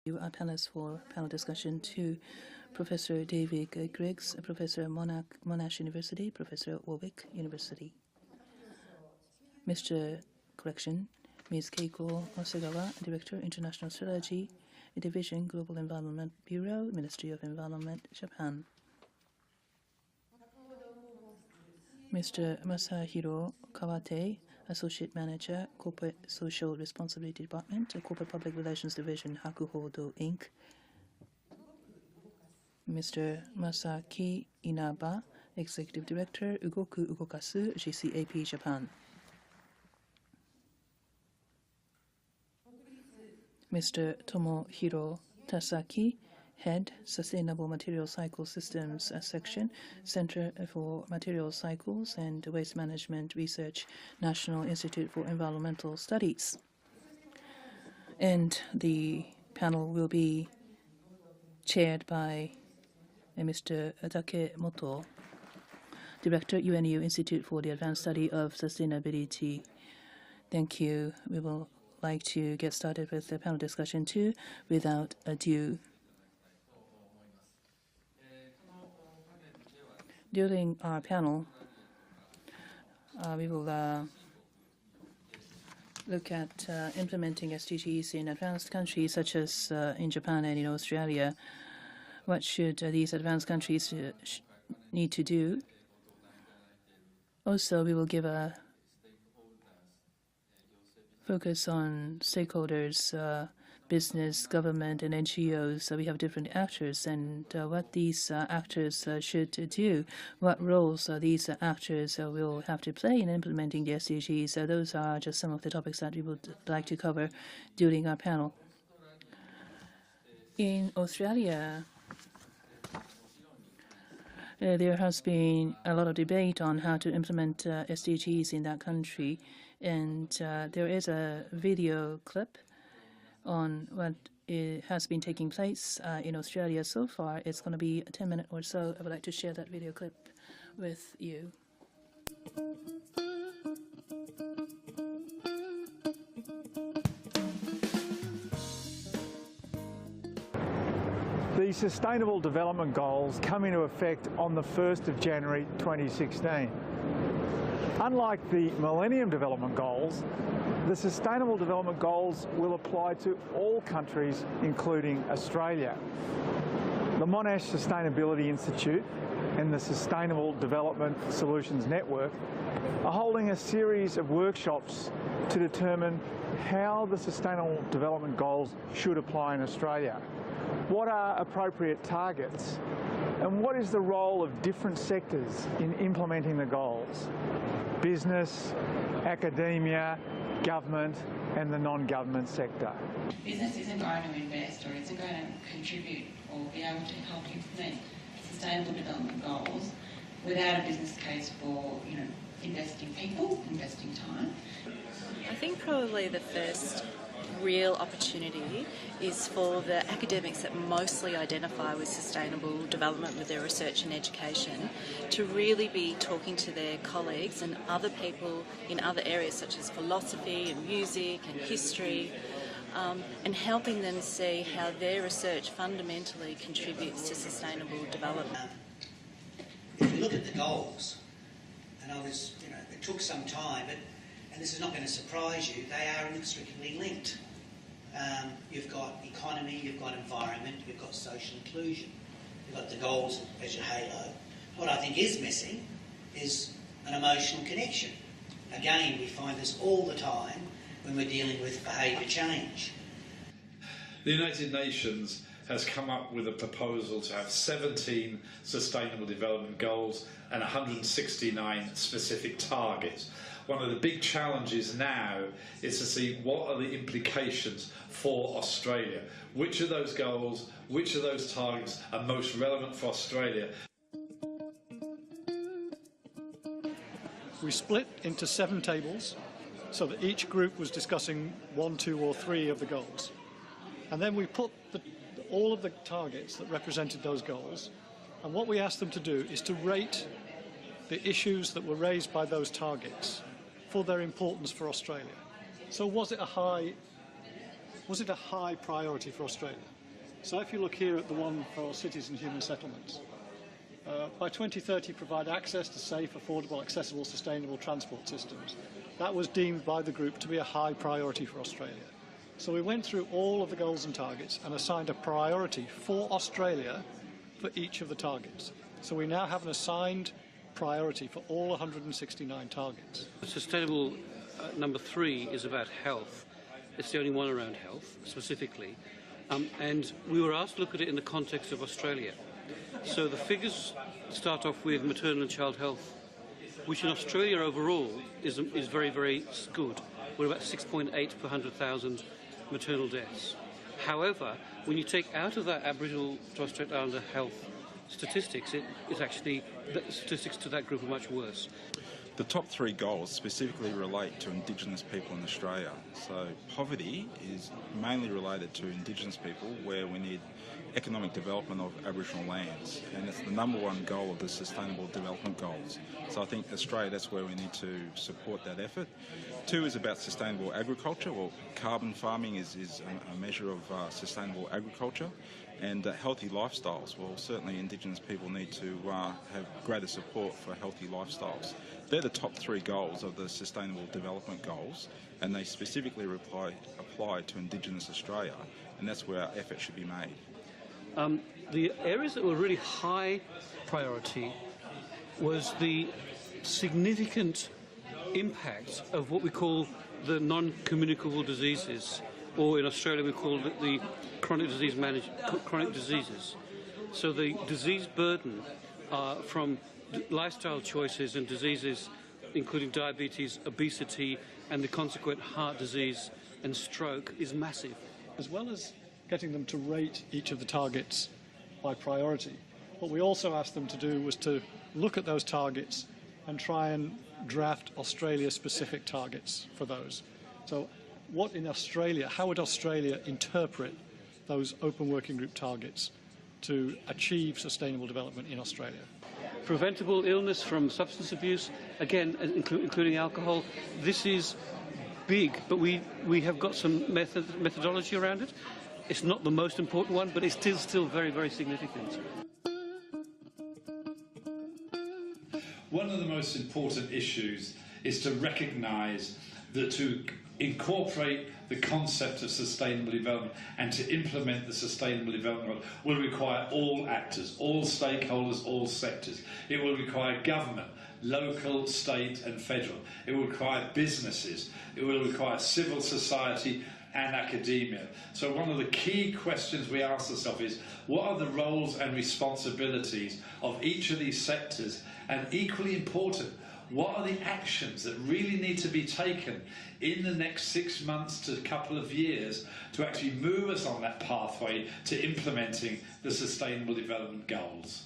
Our panelists for panel discussion to Professor David Griggs, Professor Monash University, Professor Warwick University. Ms. Keiko Segawa, Director, International Strategy, Division, Global Environment Bureau, Ministry of Environment, Japan. Mr. Masahiro Kawatei, Associate Manager, Corporate Social Responsibility Department, Corporate Public Relations Division, Hakuhodo, Inc. Mr. Masaki Inaba, Executive Director, Ugokasu, GCAP, Japan. Mr. Tomohiro Tasaki, Head, Sustainable Material Cycle Systems Section, Center for Material Cycles and Waste Management Research, National Institute for Environmental Studies. And the panel will be chaired by Mr. Takemoto, Director, UNU Institute for the Advanced Study of Sustainability. Thank you. We will like to get started with the panel discussion too, without ado. During our panel, we will look at implementing SDGs in advanced countries such as in Japan and in Australia. What should these advanced countries need to do? Also, we will give a focus on stakeholders, business, government, and NGOs. So we have different actors, and what these actors should do, what roles these actors will have to play in implementing the SDGs. Those are just some of the topics that we would like to cover during our panel. In Australia, there has been a lot of debate on how to implement SDGs in that country, and there is a video clip on what has been taking place in Australia so far. It's going to be 10 minutes or so. I would like to share that video clip with you. The Sustainable Development Goals come into effect on the 1st of January 2016. Unlike the Millennium Development Goals, the Sustainable Development Goals will apply to all countries, including Australia. The Monash Sustainability Institute and the Sustainable Development Solutions Network are holding a series of workshops to determine how the Sustainable Development Goals should apply in Australia. What are appropriate targets? And what is the role of different sectors in implementing the goals? Business, academia, government, and the non-government sector. Business isn't going to invest or isn't going to contribute or be able to help implement sustainable development goals without a business case for, investing people, investing time. I think probably the first real opportunity is for the academics that mostly identify with sustainable development with their research and education to really be talking to their colleagues and other people in other areas such as philosophy and music and history, and helping them see how their research fundamentally contributes to sustainable development. If you look at the goals, and it took some time, and this is not going to surprise you, they are inextricably linked. You've got economy, you've got environment, you've got social inclusion. You've got the goals as your halo. What I think is missing is an emotional connection. Again, we find this all the time when we're dealing with behaviour change. The United Nations has come up with a proposal to have 17 Sustainable Development Goals and 169 specific targets. One of the big challenges now is to see what are the implications for Australia. Which of those goals, which of those targets are most relevant for Australia? We split into 7 tables so that each group was discussing 1, 2 or 3 of the goals. And then we put all of the targets that represented those goals, and what we asked them to do is to rate the issues that were raised by those targets for their importance for Australia. So was it a high was it a high priority for Australia? So if you look here at the one for cities and human settlements, by 2030 provide access to safe, affordable, accessible, sustainable transport systems. That was deemed by the group to be a high priority for Australia. So we went through all of the goals and targets and assigned a priority for Australia for each of the targets. So we now have an assigned priority for all 169 targets. Sustainable number 3 is about health. It's the only one around health, specifically. And we were asked to look at it in the context of Australia. So the figures start off with maternal and child health, which in Australia overall is very, very good. We're about 6.8 per 100,000 maternal deaths. However, when you take out of that Aboriginal and Torres Strait Islander health statistics, it's actually, the statistics to that group are much worse. The top 3 goals specifically relate to Indigenous people in Australia. So poverty is mainly related to Indigenous people, where we need economic development of Aboriginal lands, and it's the number 1 goal of the Sustainable Development Goals. So I think Australia, that's where we need to support that effort. 2 is about sustainable agriculture. Well, carbon farming is a measure of sustainable agriculture. And healthy lifestyles. Well, certainly Indigenous people need to have greater support for healthy lifestyles. They're the top 3 goals of the Sustainable Development Goals, and they specifically apply to Indigenous Australia, and that's where our effort should be made. The areas that were really high priority was the significant impact of what we call the non-communicable diseases, or in Australia we call it the chronic diseases. So the disease burden from lifestyle choices and diseases including diabetes, obesity and the consequent heart disease and stroke is massive. As well as getting them to rate each of the targets by priority, what we also asked them to do was to look at those targets and try and draft Australia-specific targets for those. So what in Australia, how would Australia interpret those open working group targets to achieve sustainable development in Australia? Preventable illness from substance abuse, again, including alcohol. This is big, but we have got some methodology around it. It's not the most important one, but it's still very, very significant. One of the most important issues is to recognise that to incorporate the concept of sustainable development and to implement the sustainable development will require all actors, all stakeholders, all sectors. It will require government, local, state and federal. It will require businesses. It will require civil society and academia. So one of the key questions we ask ourselves is, what are the roles and responsibilities of each of these sectors? And equally important, what are the actions that really need to be taken in the next 6 months to a couple of years to actually move us on that pathway to implementing the Sustainable Development Goals?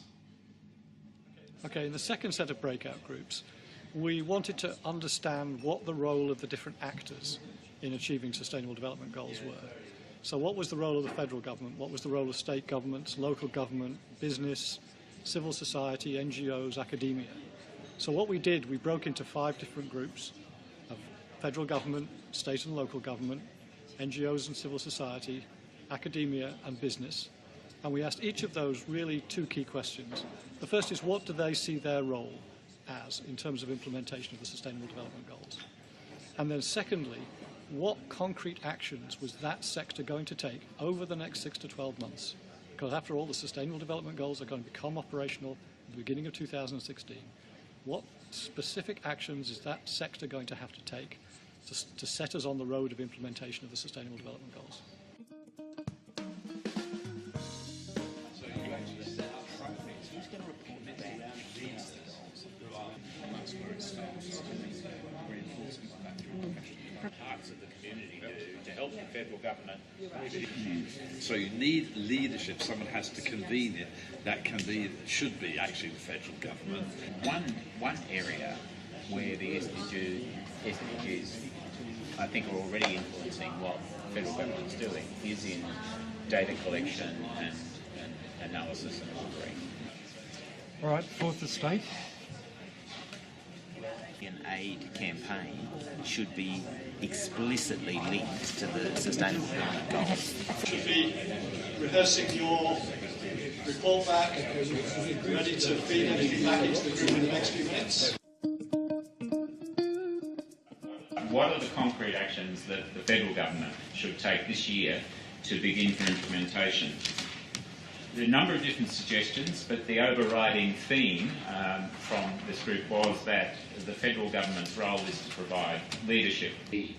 Okay, in the second set of breakout groups, we wanted to understand what the role of the different actors in achieving Sustainable Development Goals were. So what was the role of the federal government? What was the role of state governments, local government, business, civil society, NGOs, academia? So what we did, we broke into 5 different groups of federal government, state and local government, NGOs and civil society, academia and business. And we asked each of those really 2 key questions. The first is, what do they see their role as in terms of implementation of the Sustainable Development Goals? And then secondly, what concrete actions was that sector going to take over the next 6 to 12 months? Because after all, the Sustainable Development Goals are going to become operational at the beginning of 2016. What specific actions is that sector going to have to take to set us on the road of implementation of the Sustainable Development Goals? So you actually set up programs. Who's going to report back these goals? Where it starts, reinforcement factor, parts of the community to help the federal government. So you need leadership. Someone has to convene it. That convene should be actually the federal government. One area where the SDGs, I think, are already influencing what the federal government's doing is in data collection and analysis and monitoring. All right, fourth estate. An aid campaign should be explicitly linked to the Sustainable Development Goals. Should be rehearsing your report back, ready to feed anything back into the group in the next few minutes. What are the concrete actions that the federal government should take this year to begin for implementation? There are a number of different suggestions, but the overriding theme from this group was that the federal government's role is to provide leadership. The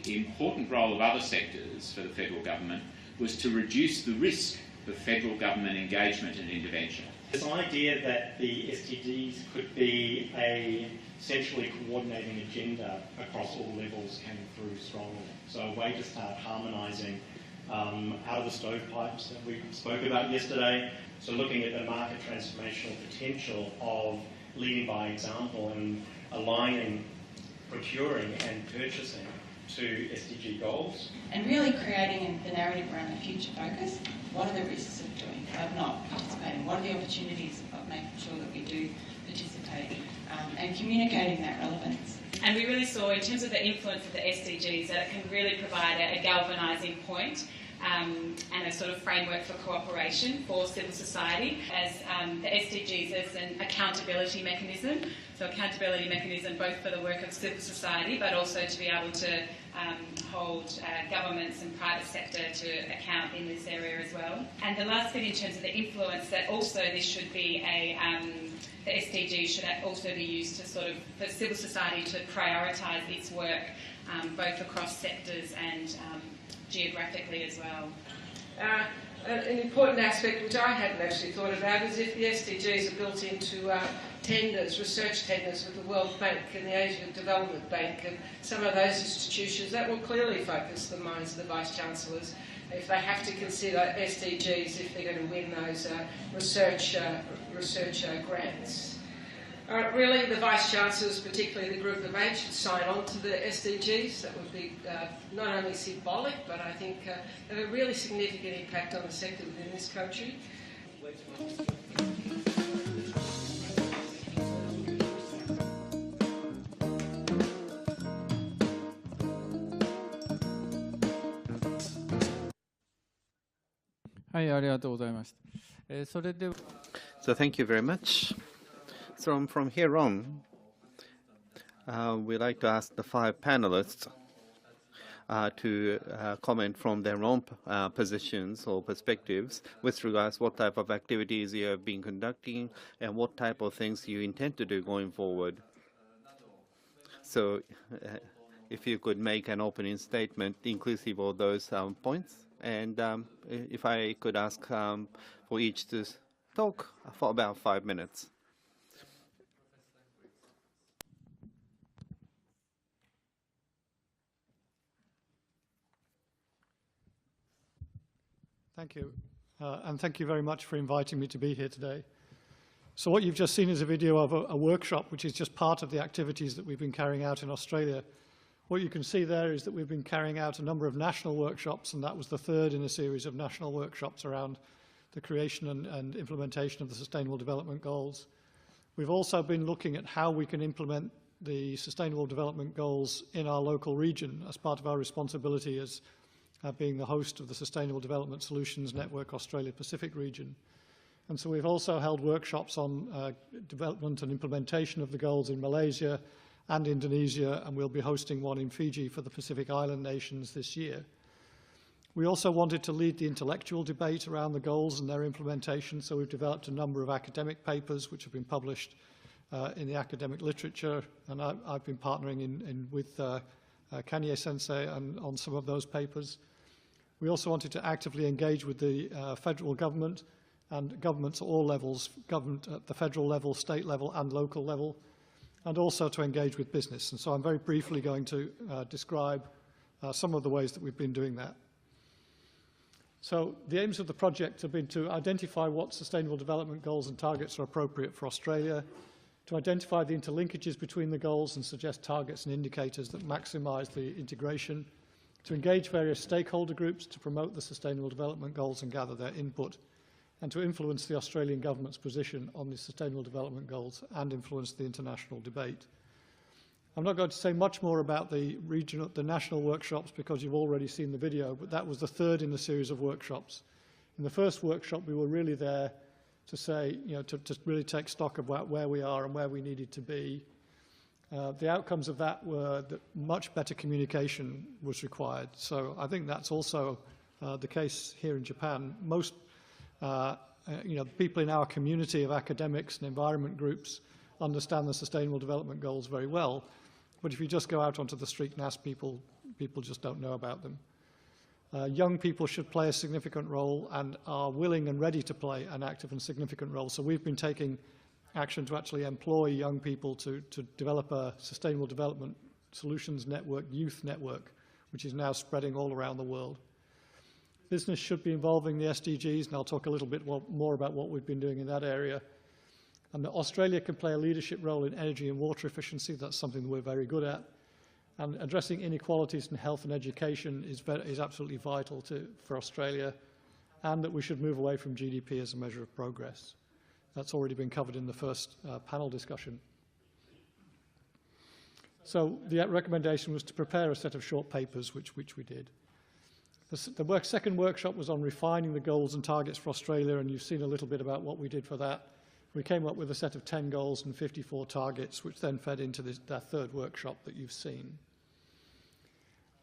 important role of other sectors for the federal government was to reduce the risk of federal government engagement and intervention. This idea that the SDGs could be a centrally coordinating agenda across all levels came through strongly. So a way to start harmonising out of the stovepipes that we spoke about yesterday. So looking at the market transformational potential of leading by example and aligning procuring and purchasing to SDG goals. And really creating the narrative around the future focus. What are the risks of not participating? What are the opportunities of making sure that we do participate? And communicating that relevance. And we really saw, in terms of the influence of the SDGs, that it can really provide a galvanising point and a sort of framework for cooperation for civil society, as the SDGs as an accountability mechanism. So accountability mechanism both for the work of civil society, but also to be able to hold governments and private sector to account in this area as well. And the last bit in terms of the influence, that also this should be the SDGs should also be used to sort of, for civil society to prioritise its work both across sectors and geographically as well. An important aspect which I hadn't actually thought about is if the SDGs are built into tenders, research tenders with the World Bank and the Asian Development Bank and some of those institutions, that will clearly focus the minds of the Vice-Chancellors if they have to consider SDGs if they're going to win those research grants. Really, the Vice-Chancellors, particularly the Group of 8, should sign on to the SDGs. That would be not only symbolic, but I think have a really significant impact on the sector within this country. So thank you very much. So from here on, we'd like to ask the 5 panelists to comment from their own positions or perspectives with regards to what type of activities you have been conducting and what type of things you intend to do going forward. So if you could make an opening statement inclusive of those points. And if I could ask for each to talk for about 5 minutes. Thank you. And thank you very much for inviting me to be here today. So what you've just seen is a video of a workshop, which is just part of the activities that we've been carrying out in Australia. What you can see there is that we've been carrying out a number of national workshops, and that was the 3rd in a series of national workshops around the creation and implementation of the Sustainable Development Goals. We've also been looking at how we can implement the Sustainable Development Goals in our local region as part of our responsibility as being the host of the Sustainable Development Solutions Network Australia Pacific region. And so we've also held workshops on development and implementation of the goals in Malaysia and Indonesia, and we'll be hosting one in Fiji for the Pacific Island nations this year. We also wanted to lead the intellectual debate around the goals and their implementation, so we've developed a number of academic papers which have been published in the academic literature, and I've been partnering with Kanye-sensei on some of those papers. We also wanted to actively engage with the federal government and governments at all levels, government at the federal level, state level and local level, and also to engage with business. And so I'm very briefly going to describe some of the ways that we've been doing that. So the aims of the project have been to identify what sustainable development goals and targets are appropriate for Australia, to identify the interlinkages between the goals and suggest targets and indicators that maximise the integration, to engage various stakeholder groups to promote the Sustainable Development Goals and gather their input, and to influence the Australian government's position on the Sustainable Development Goals and influence the international debate. I'm not going to say much more about the national workshops because you've already seen the video, but that was the third in the series of workshops. In the first workshop, we were really there to say, to really take stock about where we are and where we needed to be. The outcomes of that were that much better communication was required. So I think that's also the case here in Japan. Most, people in our community of academics and environment groups understand the Sustainable Development Goals very well. But if you just go out onto the street and ask people, people just don't know about them. Young people should play a significant role and are willing and ready to play an active and significant role. So we've been taking action to actually employ young people to develop a Sustainable Development Solutions Network, youth network, which is now spreading all around the world. Business should be involving the SDGs, and I'll talk a little bit more about what we've been doing in that area. And Australia can play a leadership role in energy and water efficiency. That's something that we're very good at. And addressing inequalities in health and education is absolutely vital for Australia, and that we should move away from GDP as a measure of progress. That's already been covered in the first panel discussion. So the recommendation was to prepare a set of short papers, which we did. The second workshop was on refining the goals and targets for Australia, and you've seen a little bit about what we did for that. We came up with a set of 10 goals and 54 targets, which then fed into that third workshop that you've seen.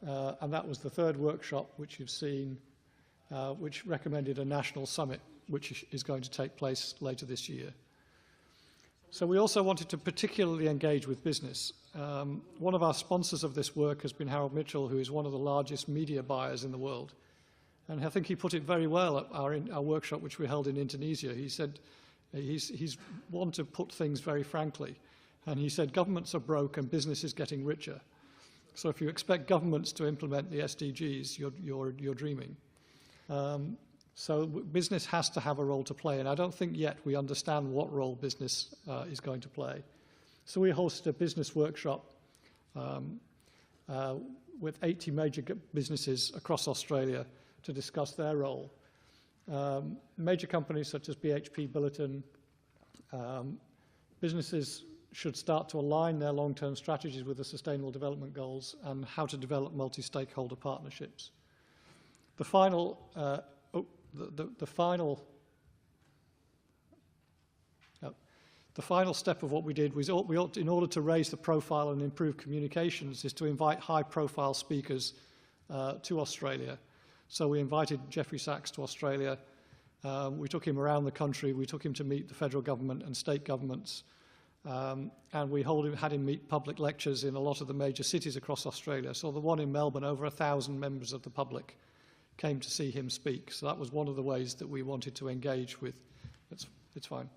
And that was the third workshop, which you've seen, which recommended a national summit, which is going to take place later this year. So we also wanted to particularly engage with business. One of our sponsors of this work has been Harold Mitchell, who is one of the largest media buyers in the world. And I think he put it very well at our workshop, which we held in Indonesia. He said, he's one to put things very frankly. And he said, governments are broke and business is getting richer. So if you expect governments to implement the SDGs, you're dreaming. So business has to have a role to play, and I don't think yet we understand what role business is going to play. So we hosted a business workshop with 80 major businesses across Australia to discuss their role. Major companies such as BHP Billiton, businesses should start to align their long-term strategies with the Sustainable Development Goals and how to develop multi-stakeholder partnerships. The final step of what we did was, in order to raise the profile and improve communications, is to invite high-profile speakers to Australia. So we invited Jeffrey Sachs to Australia. We took him around the country. We took him to meet the federal government and state governments. And we had him meet public lectures in a lot of the major cities across Australia. So the one in Melbourne, over 1,000 members of the public came to see him speak. So that was one of the ways that we wanted to engage with. It's fine.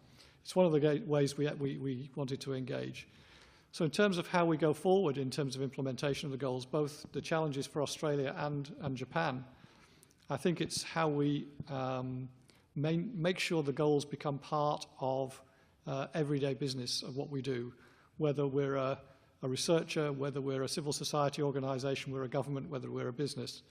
It's one of the ways we wanted to engage. So in terms of how we go forward in terms of implementation of the goals, both the challenges for Australia and Japan, I think it's how we make sure the goals become part of everyday business of what we do, whether we're a researcher, whether we're a civil society organisation, we're a government, whether we're a business.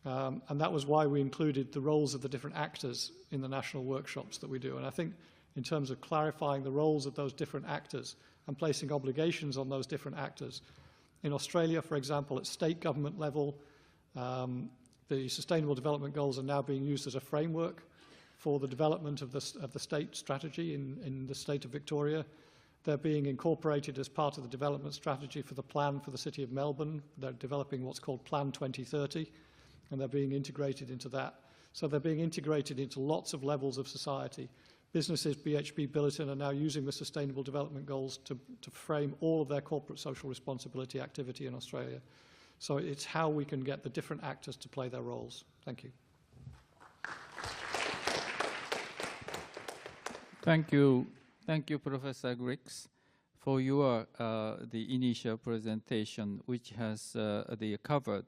And that was why we included the roles of the different actors in the national workshops that we do. And I think in terms of clarifying the roles of those different actors and placing obligations on those different actors. In Australia, for example, at state government level, the Sustainable Development Goals are now being used as a framework for the development of the state strategy in the state of Victoria. They're being incorporated as part of the development strategy for the plan for the City of Melbourne. They're developing what's called Plan 2030, and they're being integrated into that. So they're being integrated into lots of levels of society. Businesses, BHP Billiton, are now using the Sustainable Development Goals to frame all of their corporate social responsibility activity in Australia. So it's how we can get the different actors to play their roles. Thank you. Thank you. Thank you, Professor Griggs, for your the initial presentation, which has covered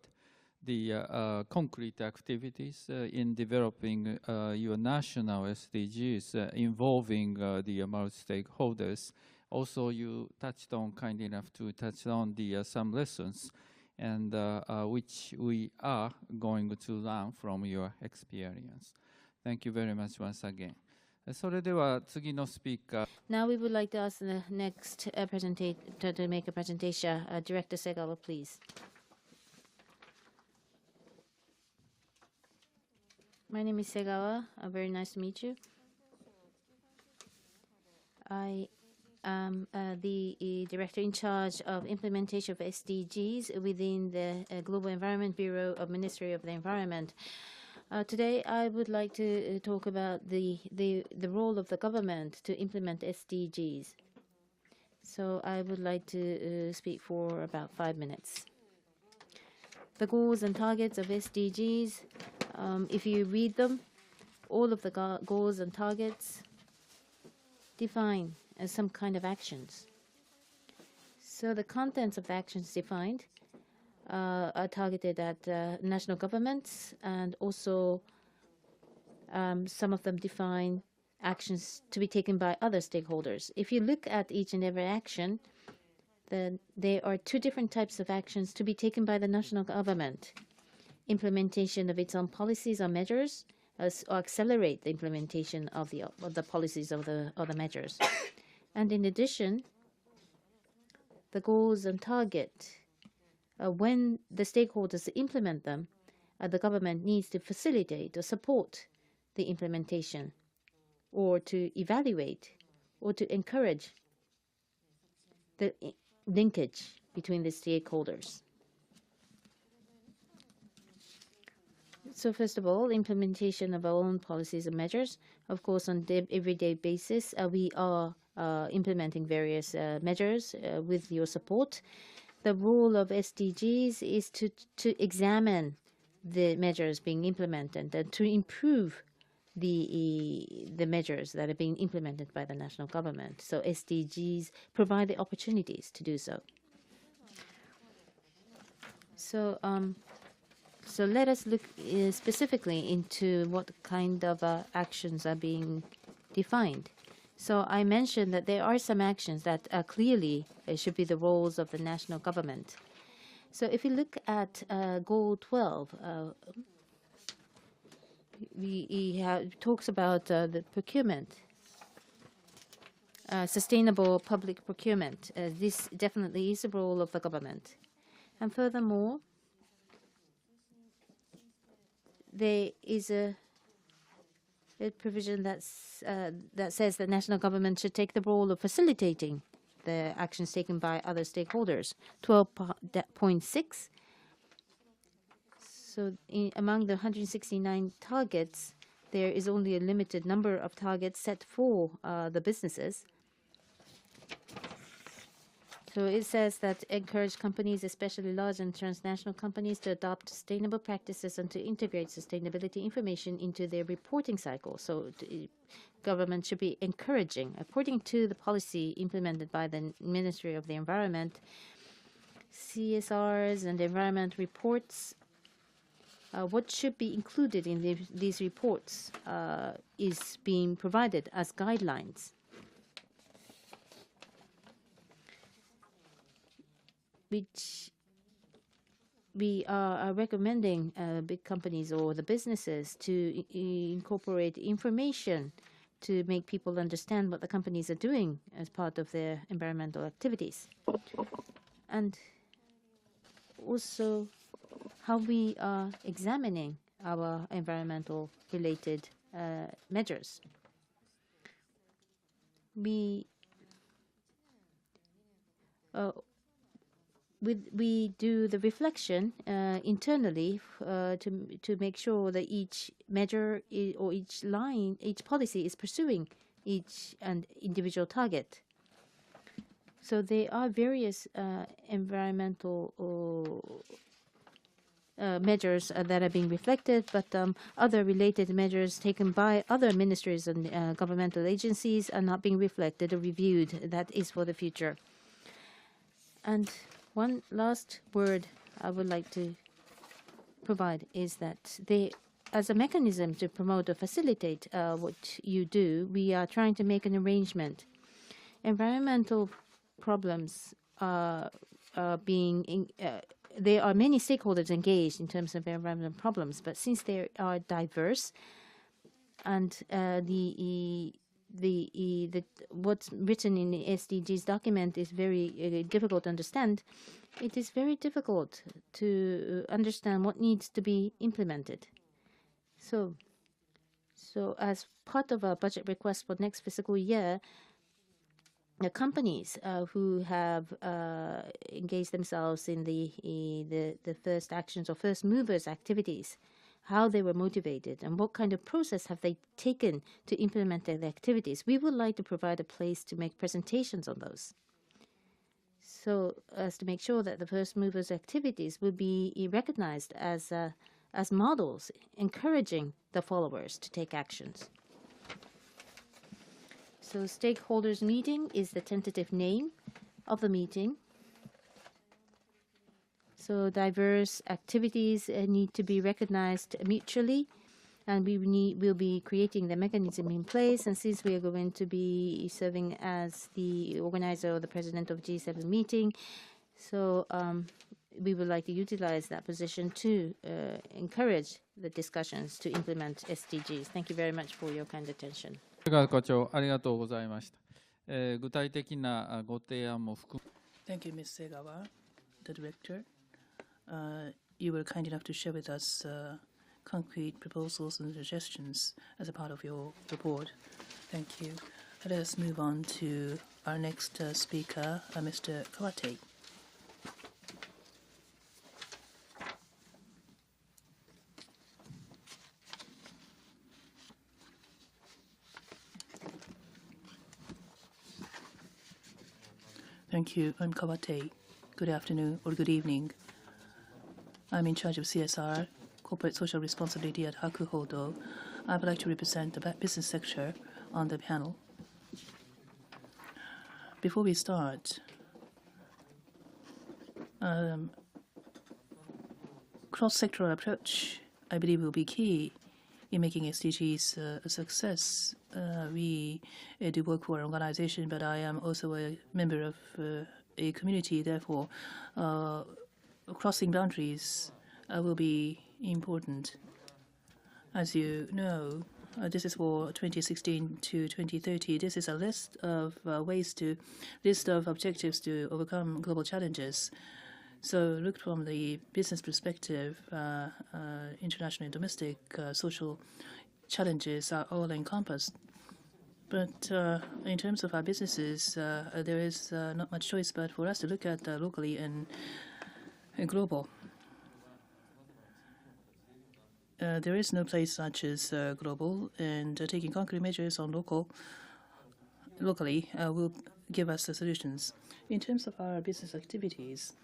the concrete activities in developing your national SDGs involving the multi-stakeholders. Also, you touched on, kind enough to touch on the some lessons, and which we are going to learn from your experience. Thank you very much once again. それでは次のスピーカー。 Now we would like to ask the next presentator to make a presentation. Director Segawa, please. My name is Segawa. Very nice to meet you. I am the director in charge of implementation of SDGs within the Global Environment Bureau of Ministry of the Environment. Today, I would like to talk about the role of the government to implement SDGs. So I would like to speak for about 5 minutes. The goals and targets of SDGs, if you read them, all of the goals and targets define some kind of actions. So the contents of the actions defined are targeted at national governments, and also some of them define actions to be taken by other stakeholders. If you look at each and every action, then there are two different types of actions to be taken by the national government: implementation of its own policies or measures, or accelerate the implementation of the policies of the measures. And in addition, the goals and target, when the stakeholders implement them, the government needs to facilitate or support the implementation, or to evaluate or to encourage the linkage between the stakeholders. So first of all, implementation of our own policies and measures. Of course, on an everyday basis, we are implementing various measures with your support. The role of SDGs is to examine the measures being implemented and to improve the measures that are being implemented by the national government. So SDGs provide the opportunities to do so. So let us look specifically into what kind of actions are being defined. So I mentioned that there are some actions that clearly should be the roles of the national government. So if you look at Goal 12, talks about the procurement, sustainable public procurement. This definitely is the role of the government. And furthermore, there is a provision that says that national government should take the role of facilitating the actions taken by other stakeholders. 12.6. So among the 169 targets, there is only a limited number of targets set for the businesses. So it says that encourage companies, especially large and transnational companies, to adopt sustainable practices and to integrate sustainability information into their reporting cycle. So government should be encouraging, according to the policy implemented by the Ministry of the Environment, CSRs and environment reports. What should be included in these reports is being provided as guidelines. Which we are recommending big companies or the businesses to incorporate information to make people understand what the companies are doing as part of their environmental activities. And also how we are examining our environmental related measures. We do the reflection internally to make sure that each measure or each line, each policy is pursuing each and individual target. So there are various environmental measures that are being reflected, but other related measures taken by other ministries and governmental agencies are not being reflected or reviewed. That is for the future. And one last word I would like to provide is that as a mechanism to promote or facilitate what you do, we are trying to make an arrangement. Environmental problems are being there are many stakeholders engaged in terms of environmental problems, but since they are diverse, And what's written in the SDGs document is very difficult to understand. It is very difficult to understand what needs to be implemented. So as part of our budget request for next fiscal year, the companies who have engaged themselves in the first actions or first movers activities, how they were motivated and what kind of process have they taken to implement their activities. We would like to provide a place to make presentations on those, so as to make sure that the first movers activities will be recognized as models, encouraging the followers to take actions. So stakeholders meeting is the tentative name of the meeting. So diverse activities need to be recognized mutually, and we'll be creating the mechanism in place. And since we are going to be serving as the organizer or the president of G7 meeting, so we would like to utilize that position to encourage the discussions to implement SDGs. Thank you very much for your kind attention. 課長、ありがとうございました。具体的なご提案も含め。Thank you, Ms. Segawa, the director. You were kind enough to share with us concrete proposals and suggestions as a part of your report. Thank you. Let us move on to our next speaker, Mr. Kawatei. Thank you. I'm Kawatei. Good afternoon or good evening. I'm in charge of CSR, Corporate Social Responsibility at Hakuhodo. I would like to represent the business sector on the panel. Before we start, cross-sectoral approach, I believe, will be key in making SDGs a success. We do work for an organization, but I am also a member of a community. Therefore, crossing boundaries will be important. As you know, this is for 2016 to 2030. This is a list of objectives to overcome global challenges. So looked from the business perspective, international and domestic social challenges are all encompassed. But in terms of our businesses, there is not much choice but for us to look at locally and global. There is no place such as global, and taking concrete measures on locally will give us the solutions. In terms of our business activities,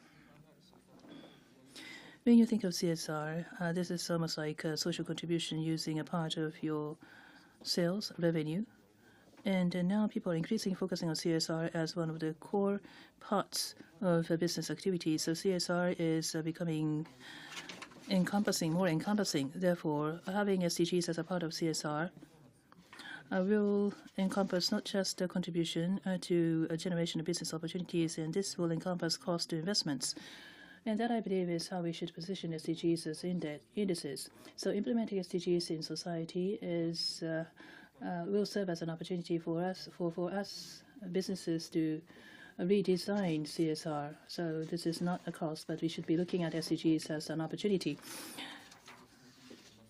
when you think of CSR, this is almost like a social contribution using a part of your sales revenue. And now people are increasingly focusing on CSR as one of the core parts of business activities. So CSR is becoming more encompassing. Therefore, having SDGs as a part of CSR will encompass not just a contribution to a generation of business opportunities, and this will encompass cost to investments. And that, I believe, is how we should position SDGs as indices. So implementing SDGs in society will serve as an opportunity for us businesses to redesign CSR. So this is not a cost, but we should be looking at SDGs as an opportunity.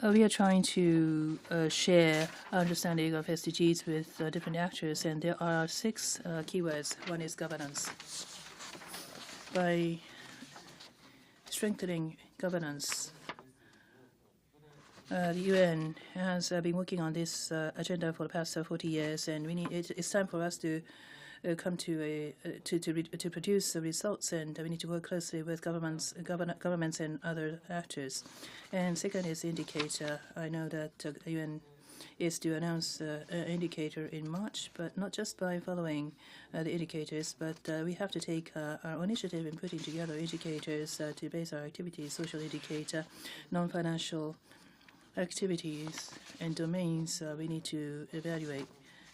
We are trying to share our understanding of SDGs with different actors, and there are 6 keywords. One is governance. By strengthening governance, the UN has been working on this agenda for the past 40 years, and it's time for us to come to produce the results, and we need to work closely with governments and other actors. And second is indicator. I know that the UN is to announce an indicator in March, but not just by following the indicators, but we have to take our initiative in putting together indicators to base our activities, social indicator, non-financial activities and domains we need to evaluate.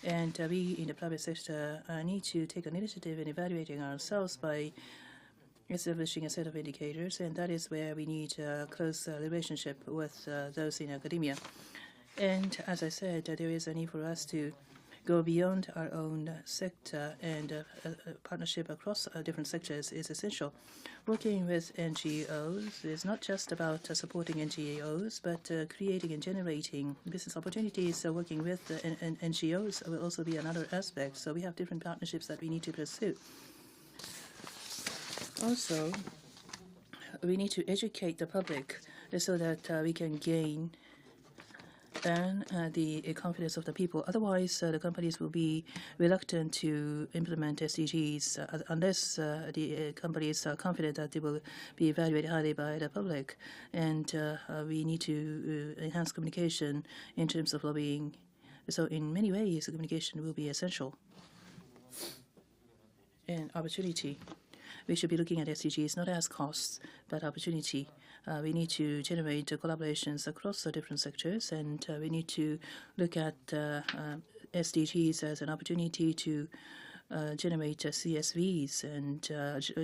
And we in the private sector need to take an initiative in evaluating ourselves by establishing a set of indicators, and that is where we need a close relationship with those in academia. And as I said, there is a need for us to go beyond our own sector, and partnership across different sectors is essential. Working with NGOs is not just about supporting NGOs, but creating and generating business opportunities. So working with NGOs will also be another aspect. So we have different partnerships that we need to pursue. Also, we need to educate the public so that we can gain the confidence of the people. Otherwise, the companies will be reluctant to implement SDGs unless the companies are confident that they will be evaluated highly by the public. And we need to enhance communication in terms of lobbying. So in many ways, communication will be essential. And opportunity. We should be looking at SDGs not as costs, but opportunity. We need to generate collaborations across the different sectors, and we need to look at SDGs as an opportunity to generate CSVs and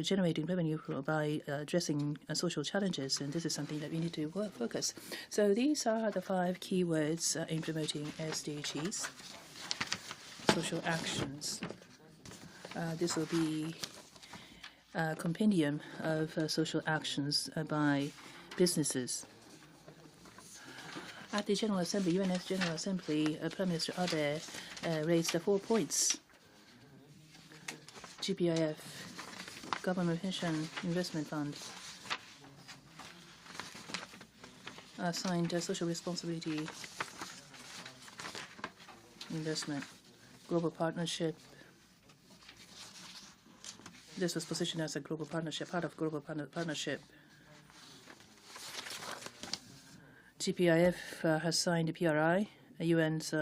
generating revenue by addressing social challenges. And this is something that we need to focus. So these are the 5 keywords in promoting SDGs. Social actions. This will be a compendium of social actions by businesses. At the General Assembly, UNS General Assembly, Prime Minister Abe raised 4 points. GPIF, Government Pension Investment Fund, signed social responsibility investment, global partnership. This was positioned as a global partnership, part of global partnership. GPIF has signed the PRI, UN's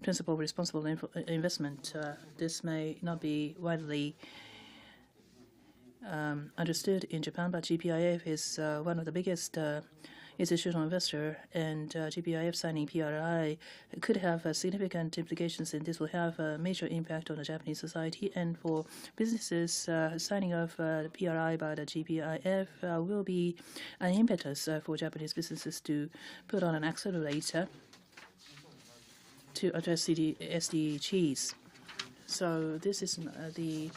Principle of Responsible Investment. This may not be widely understood in Japan, but GPIF is one of the biggest institutional investor, and GPIF signing PRI could have significant implications, and this will have a major impact on the Japanese society. And for businesses, signing of PRI by the GPIF will be an impetus for Japanese businesses to put on an accelerator to address the SDGs. So this is some of the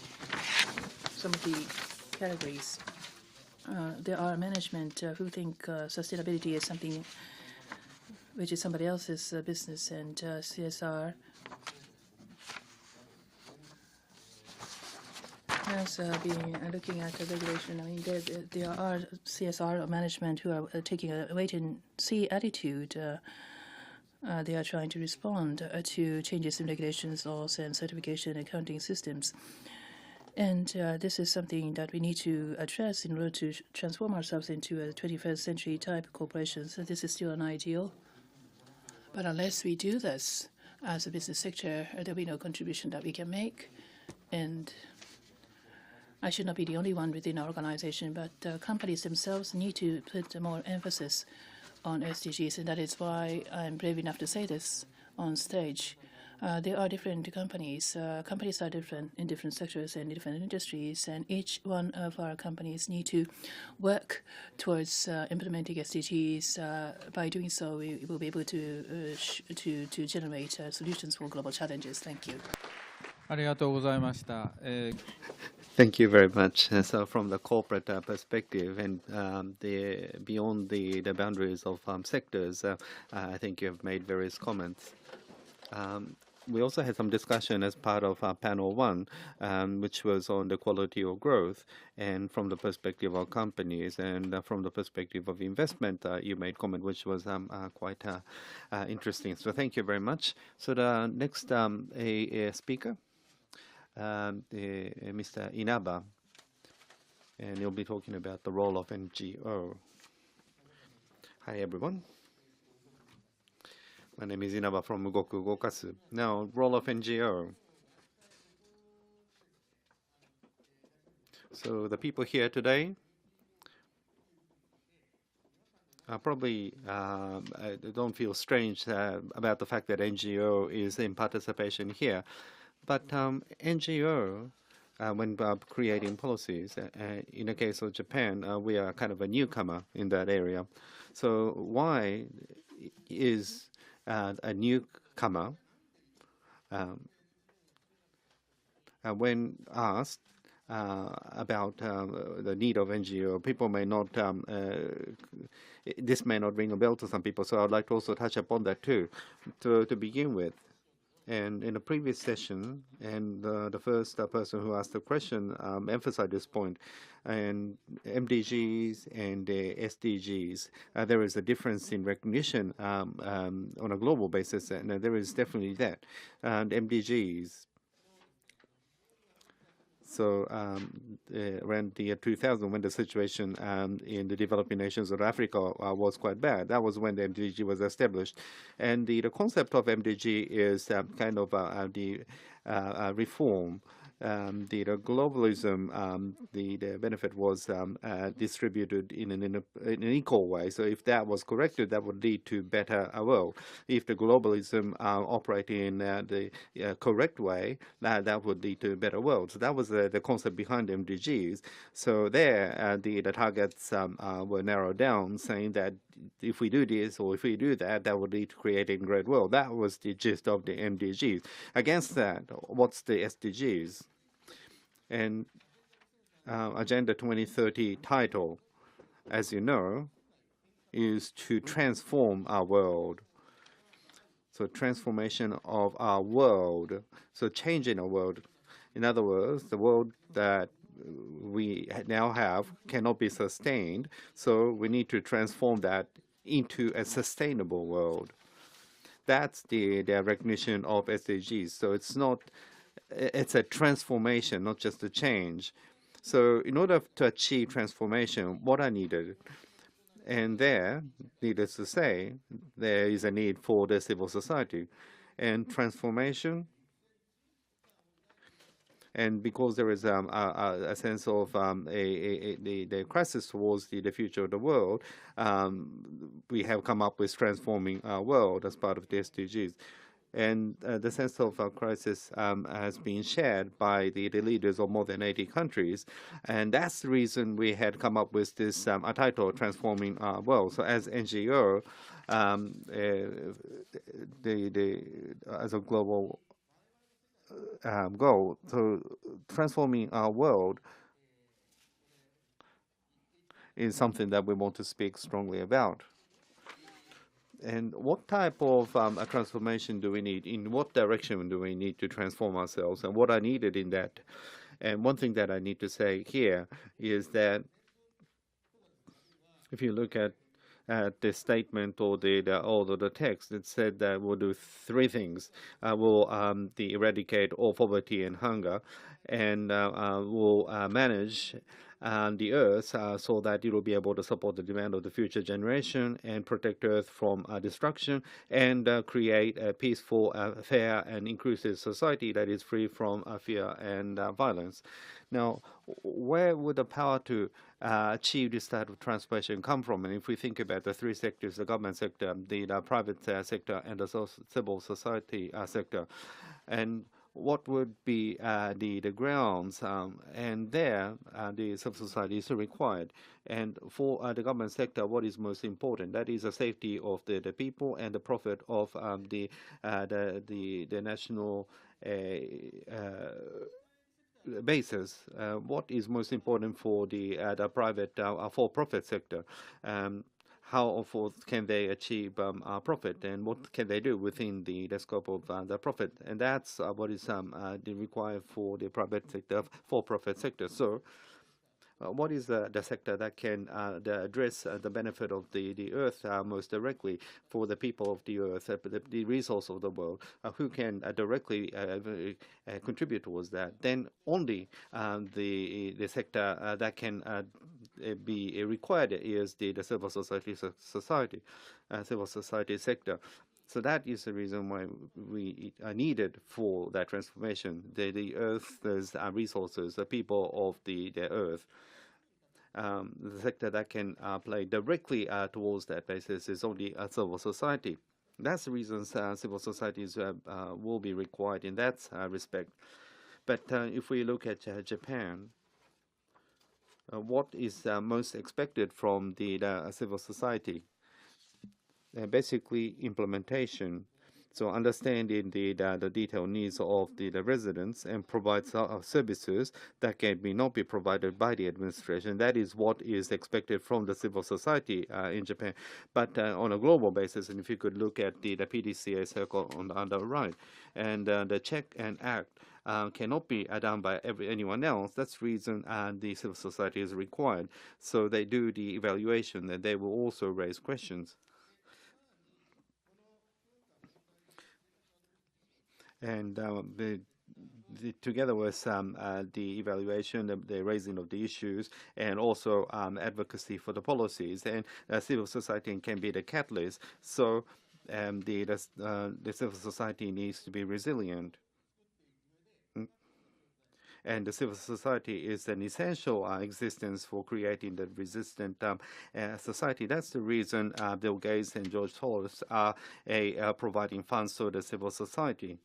categories. There are management who think sustainability is something which is somebody else's business, and CSR has been looking at the regulation. I mean, there are CSR management who are taking a wait-and-see attitude. They are trying to respond to changes in regulations, laws, and certification accounting systems. And this is something that we need to address in order to transform ourselves into a 21st century type corporation. So this is still an ideal. But unless we do this as a business sector, there will be no contribution that we can make. And I should not be the only one within our organization, but companies themselves need to put more emphasis on SDGs, and that is why I'm brave enough to say this on stage. There are different companies. Companies are different in different sectors and different industries, and each one of our companies need to work towards implementing SDGs. By doing so, we will be able to generate solutions for global challenges. Thank you. Thank you very much. So from the corporate perspective and beyond the boundaries of sectors, I think you have made various comments. We also had some discussion as part of panel 1, which was on the quality of growth, and from the perspective of companies and from the perspective of investment, you made comment which was quite interesting. So thank you very much. So the next speaker, Mr. Inaba, and he'll be talking about the role of NGO. Hi, everyone. My name is Inaba from Ugoku, Ugokasu. Now, role of NGO. So the people here today probably don't feel strange about the fact that NGO is in participation here. But NGO, when creating policies, in the case of Japan, we are kind of a newcomer in that area. So why is a newcomer, when asked about the need of NGO, people may not, this may not ring a bell to some people, so I'd like to also touch upon that too, to begin with. And in the previous session, and the first person who asked the question emphasized this point, and MDGs and SDGs, there is a difference in recognition on a global basis, and there is definitely that. And MDGs, so around the year 2000, when the situation in the developing nations of Africa was quite bad, that was when the MDG was established. And the concept of MDG is kind of the reform. The globalism, the benefit was distributed in an equal way. So if that was corrected, that would lead to better world. If the globalism operated in the correct way, that would lead to a better world. So that was the concept behind MDGs. So there, the targets were narrowed down, saying that if we do this or if we do that, that would lead to creating a great world. That was the gist of the MDGs. Against that, what's the SDGs? And Agenda 2030 title, as you know, is to transform our world. So transformation of our world, so changing our world. In other words, the world that we now have cannot be sustained, so we need to transform that into a sustainable world. That's the recognition of SDGs. So it's a transformation, not just a change. So in order to achieve transformation, what I needed, and there, needless to say, there is a need for the civil society. And transformation, and because there is a sense of the crisis towards the future of the world, we have come up with transforming our world as part of the SDGs. And the sense of crisis has been shared by the leaders of more than 80 countries. And that's the reason we had come up with this title, Transforming Our World. So as NGO, as a global goal, so transforming our world is something that we want to speak strongly about. And what type of a transformation do we need? In what direction do we need to transform ourselves? And what I needed in that? And one thing that I need to say here is that if you look at the statement or the text, it said that we'll do three things. We'll eradicate all poverty and hunger, and we'll manage the earth so that it will be able to support the demand of the future generation and protect earth from destruction, and create a peaceful, fair, and inclusive society that is free from fear and violence. Now, where would the power to achieve this type of transformation come from? And if we think about the three sectors, the government sector, the private sector, and the civil society sector, and what would be the grounds, and there the civil society is required. And for the government sector, what is most important? That is the safety of the people and the profit of the national basis. What is most important for the private for-profit sector? How can they achieve profit, and what can they do within the scope of the profit? And that's what is required for the private sector, for-profit sector. So what is the sector that can address the benefit of the earth most directly for the people of the earth, the resource of the world? Who can directly contribute towards that? Then only the sector that can be required is the civil society sector. So that is the reason why we are needed for that transformation. The earth's resources, the people of the earth. The sector that can play directly towards that basis is only a civil society. That's the reason civil societies will be required in that respect. But if we look at Japan, what is most expected from the civil society? basically implementation. So understanding the detailed needs of the residents and provide services that can not be provided by the administration. That is what is expected from the civil society in Japan. But on a global basis, and if you could look at the PDCA circle on the right, and the check and act cannot be done by anyone else. That's the reason the civil society is required. So they do the evaluation, and they will also raise questions. And together with the evaluation, the raising of the issues, and also advocacy for the policies, and civil society can be the catalyst. So the civil society needs to be resilient. And the civil society is an essential existence for creating the resistant society. That's the reason Bill Gates and George Soros are providing funds to the civil society,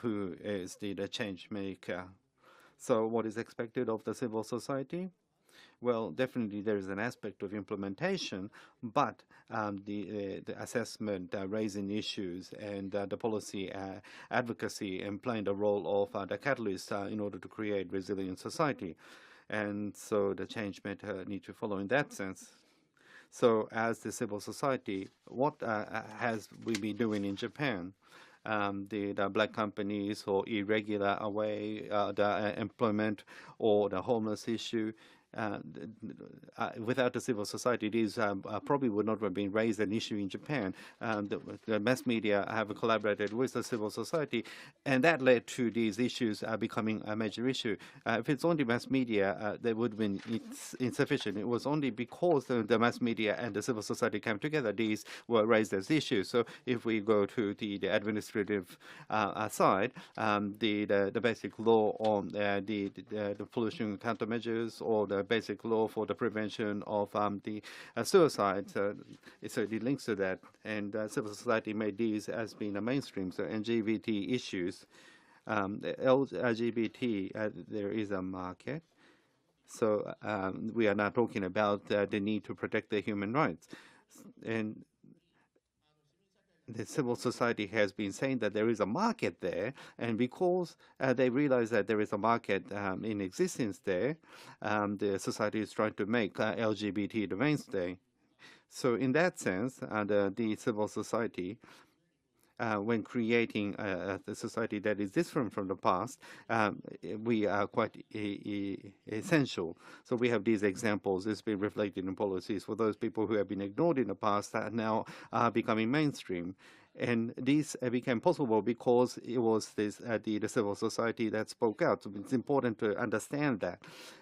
who is the change maker. So what is expected of the civil society? Well, definitely there is an aspect of implementation, but the assessment, raising issues, and the policy advocacy, and playing the role of the catalyst in order to create resilient society. And so the change maker need to follow in that sense. So as the civil society, what has we been doing in Japan? The black companies or irregular way, the employment or the homeless issue. Without the civil society, these probably would not have been raised an issue in Japan. The mass media have collaborated with the civil society, and that led to these issues becoming a major issue. If it's only mass media, they would have been insufficient. It was only because the mass media and the civil society came together, these were raised as issues. So if we go to the administrative side, the basic law on the pollution countermeasures, or the basic law for the prevention of the suicide. It certainly links to that. And civil society made these as being a mainstream. So LGBT issues, LGBT, there is a market. So we are not talking about the need to protect the human rights. And the civil society has been saying that there is a market there, and because they realize that there is a market in existence there, the society is trying to make LGBT the mainstay. So in that sense, the civil society, when creating a society that is different from the past, we are quite essential. So we have these examples. It's been reflected in policies for those people who have been ignored in the past that now are becoming mainstream. And these became possible because it was this the civil society that spoke out. So it's important to understand that.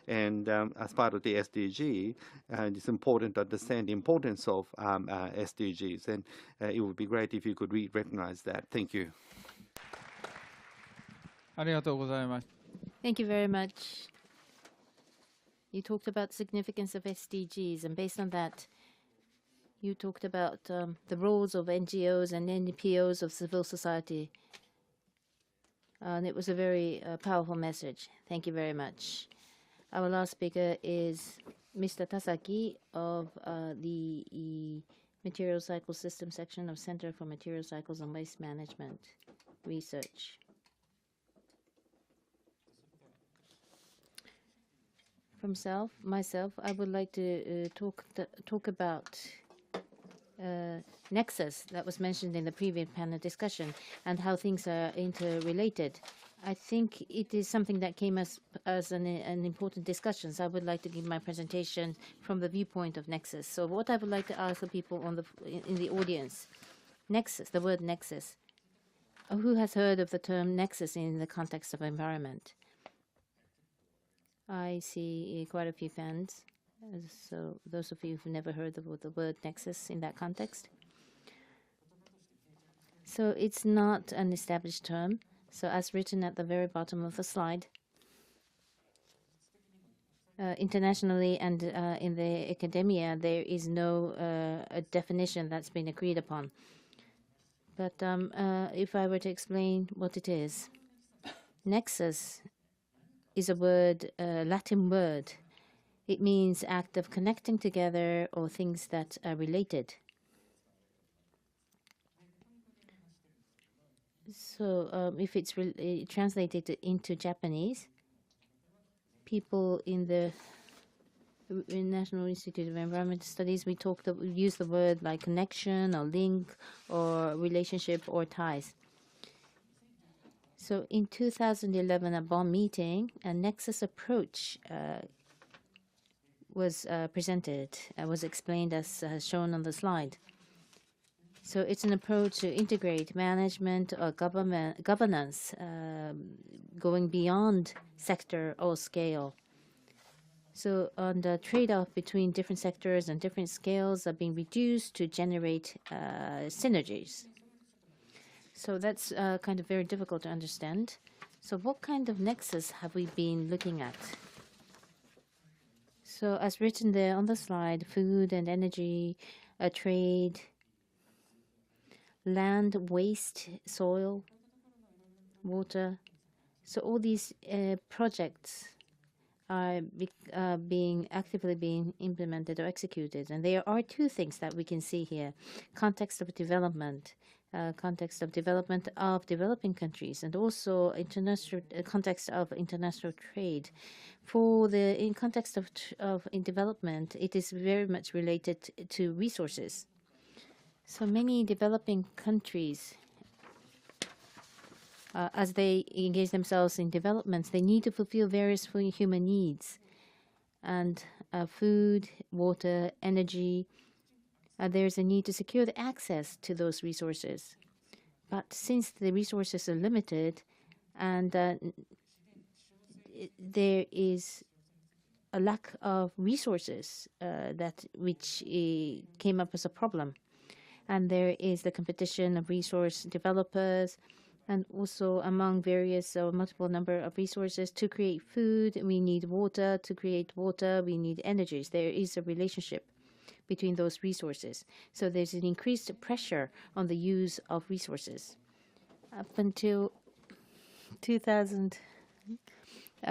And as part of the SDG, it's important to understand the importance of SDGs. And it would be great if you could recognize that. Thank you. Thank you very much. You talked about the significance of SDGs, and based on that, you talked about the roles of NGOs and NPOs of civil society. And it was a very powerful message. Thank you very much. Our last speaker is Mr. Tasaki of the Material Cycle System section of Center for Material Cycles and Waste Management Research. From myself, I would like to talk about nexus that was mentioned in the previous panel discussion and how things are interrelated. I think it is something that came as an important discussion. So I would like to give my presentation from the viewpoint of nexus. So what I would like to ask the people in the audience, nexus, the word nexus. Who has heard of the term nexus in the context of environment? I see quite a few fans. So those of you who've never heard of the word nexus in that context. So it's not an established term. So as written at the very bottom of the slide, internationally and in the academia, there is no a definition that's been agreed upon. But if I were to explain what it is, nexus is a word, Latin word. It means act of connecting together or things that are related. So if it's translated into Japanese, people in the National Institute of Environmental Studies, we use the word like connection or link or relationship or ties. So in 2011 at Bonn meeting, a nexus approach was presented, was explained as shown on the slide. So it's an approach to integrate management or governance going beyond sector or scale. So on the trade-off between different sectors and different scales are being reduced to generate synergies. So that's kind of very difficult to understand. So what kind of nexus have we been looking at? So as written there on the slide, food and energy, trade, land, waste, soil, water. So all these projects are actively being implemented or executed. And there are two things that we can see here. Context of development of developing countries, and also international context of international trade. In context of development, it is very much related to resources. So many developing countries, as they engage themselves in developments, they need to fulfill various human needs, and food, water, energy. There's a need to secure the access to those resources. But since the resources are limited, and there is a lack of resources which came up as a problem, and there is the competition of resource developers, and also among various multiple number of resources. To create food, we need water. To create water, we need energies. There is a relationship between those resources. So there's an increased pressure on the use of resources. Up until 2000,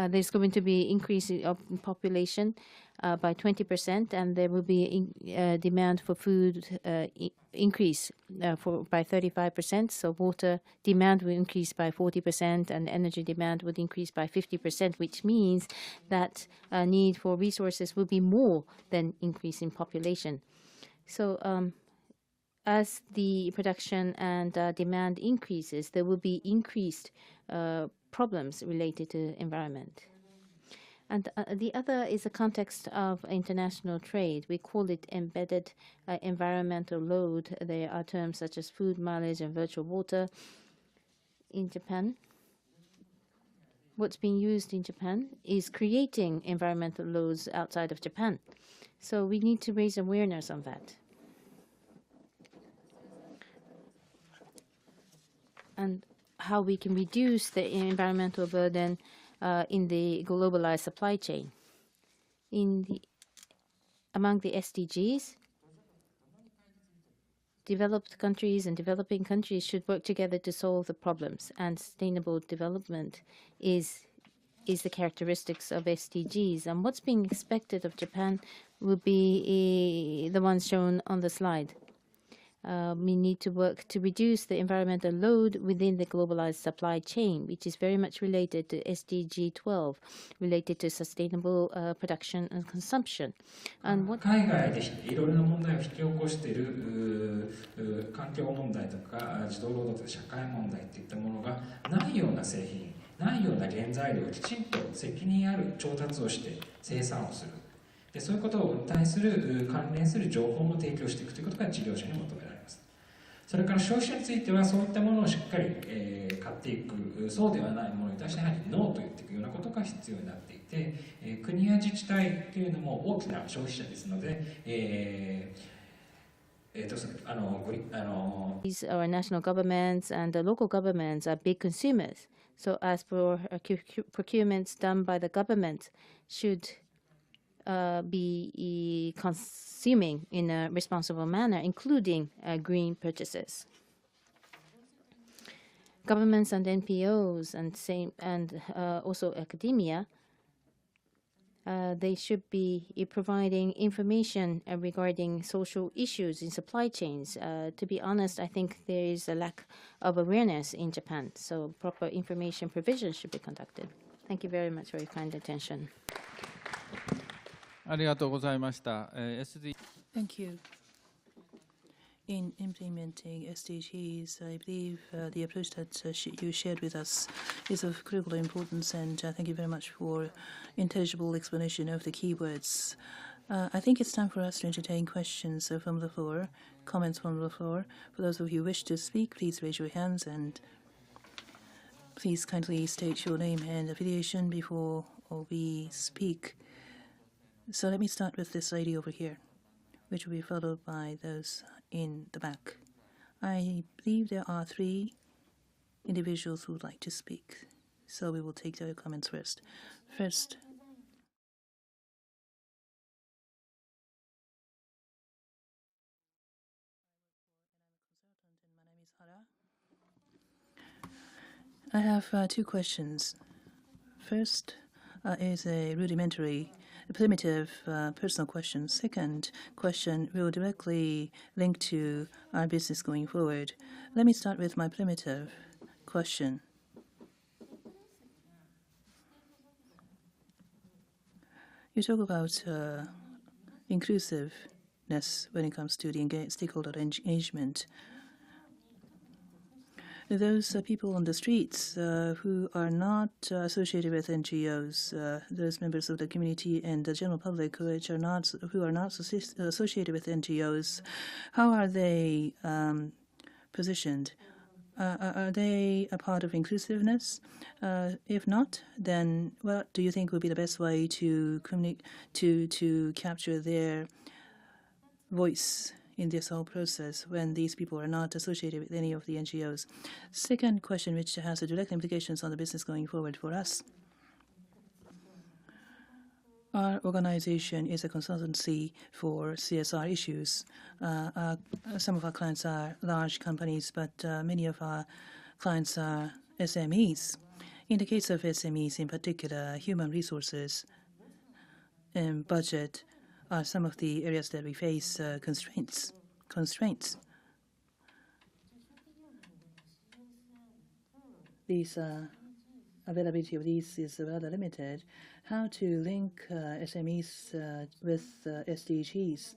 there's going to be increase of population by 20%, and there will be demand for food increase by 35%. So water demand will increase by 40%, and energy demand would increase by 50%, which means that need for resources will be more than increase in population. So as the production and demand increases, there will be increased problems related to environment. And the other is the context of international trade. We call it embedded environmental load. There are terms such as food mileage and virtual water. In Japan, what's being used in Japan is creating environmental loads outside of Japan. So we need to raise awareness on that. And how we can reduce the environmental burden in the globalized supply chain. Among the SDGs, developed countries and developing countries should work together to solve the problems, and sustainable development is the characteristics of SDGs. And what's being expected of Japan will be the ones shown on the slide. We need to work to reduce the environmental load within the globalized supply chain, which is very much related to SDG 12, related to sustainable production and consumption. And what 海外でいろいろな問題を引き起こしている環境問題とか児童労働とか社会問題といったものがないような製品、ないような原材料をきちんと責任ある調達をして生産をする。でそういうことに対する関連する情報も提供していくということが事業者に求められます。それから消費者についてはそういったものをしっかり、買っていく、そうではないものに対してやはりノーと言っていくようなことが必要になっていて、国や自治体というのも大きな消費者ですので、These are national governments and the local governments are big consumers. So as for procurements done by the government should be consuming in a responsible manner, including green purchases. Governments and NPOs and also academia they should be providing information regarding social issues in supply chains. To be honest, I think there is a lack of awareness in Japan, so proper information provision should be conducted. Thank you very much for your kind attention. Thank you. In implementing SDGs, I believe the approach that you shared with us is of critical importance, and thank you very much for intelligible explanation of the keywords. I think it's time for us to entertain questions from the floor, comments from the floor. For those of you who wish to speak, please raise your hands and please kindly state your name and affiliation before we speak. So let me start with this lady over here, which will be followed by those in the back. I believe there are 3 individuals who would like to speak, so we will take their comments first. First, I have 2 questions. First is a rudimentary, primitive personal question. Second question will directly link to our business going forward. Let me start with my primitive question. You talk about inclusiveness when it comes to the stakeholder engagement. Those people on the streets who are not associated with NGOs, those members of the community and the general public who are not associated with NGOs, how are they positioned? Are they a part of inclusiveness? If not, then what do you think would be the best way to communicate, to capture their voice in this whole process when these people are not associated with any of the NGOs? Second question, which has direct implications on the business going forward for us. Our organization is a consultancy for CSR issues. Some of our clients are large companies, but many of our clients are SMEs. In the case of SMEs in particular, human resources and budget are some of the areas that we face constraints. These availability of these is rather limited. How to link SMEs with SDGs?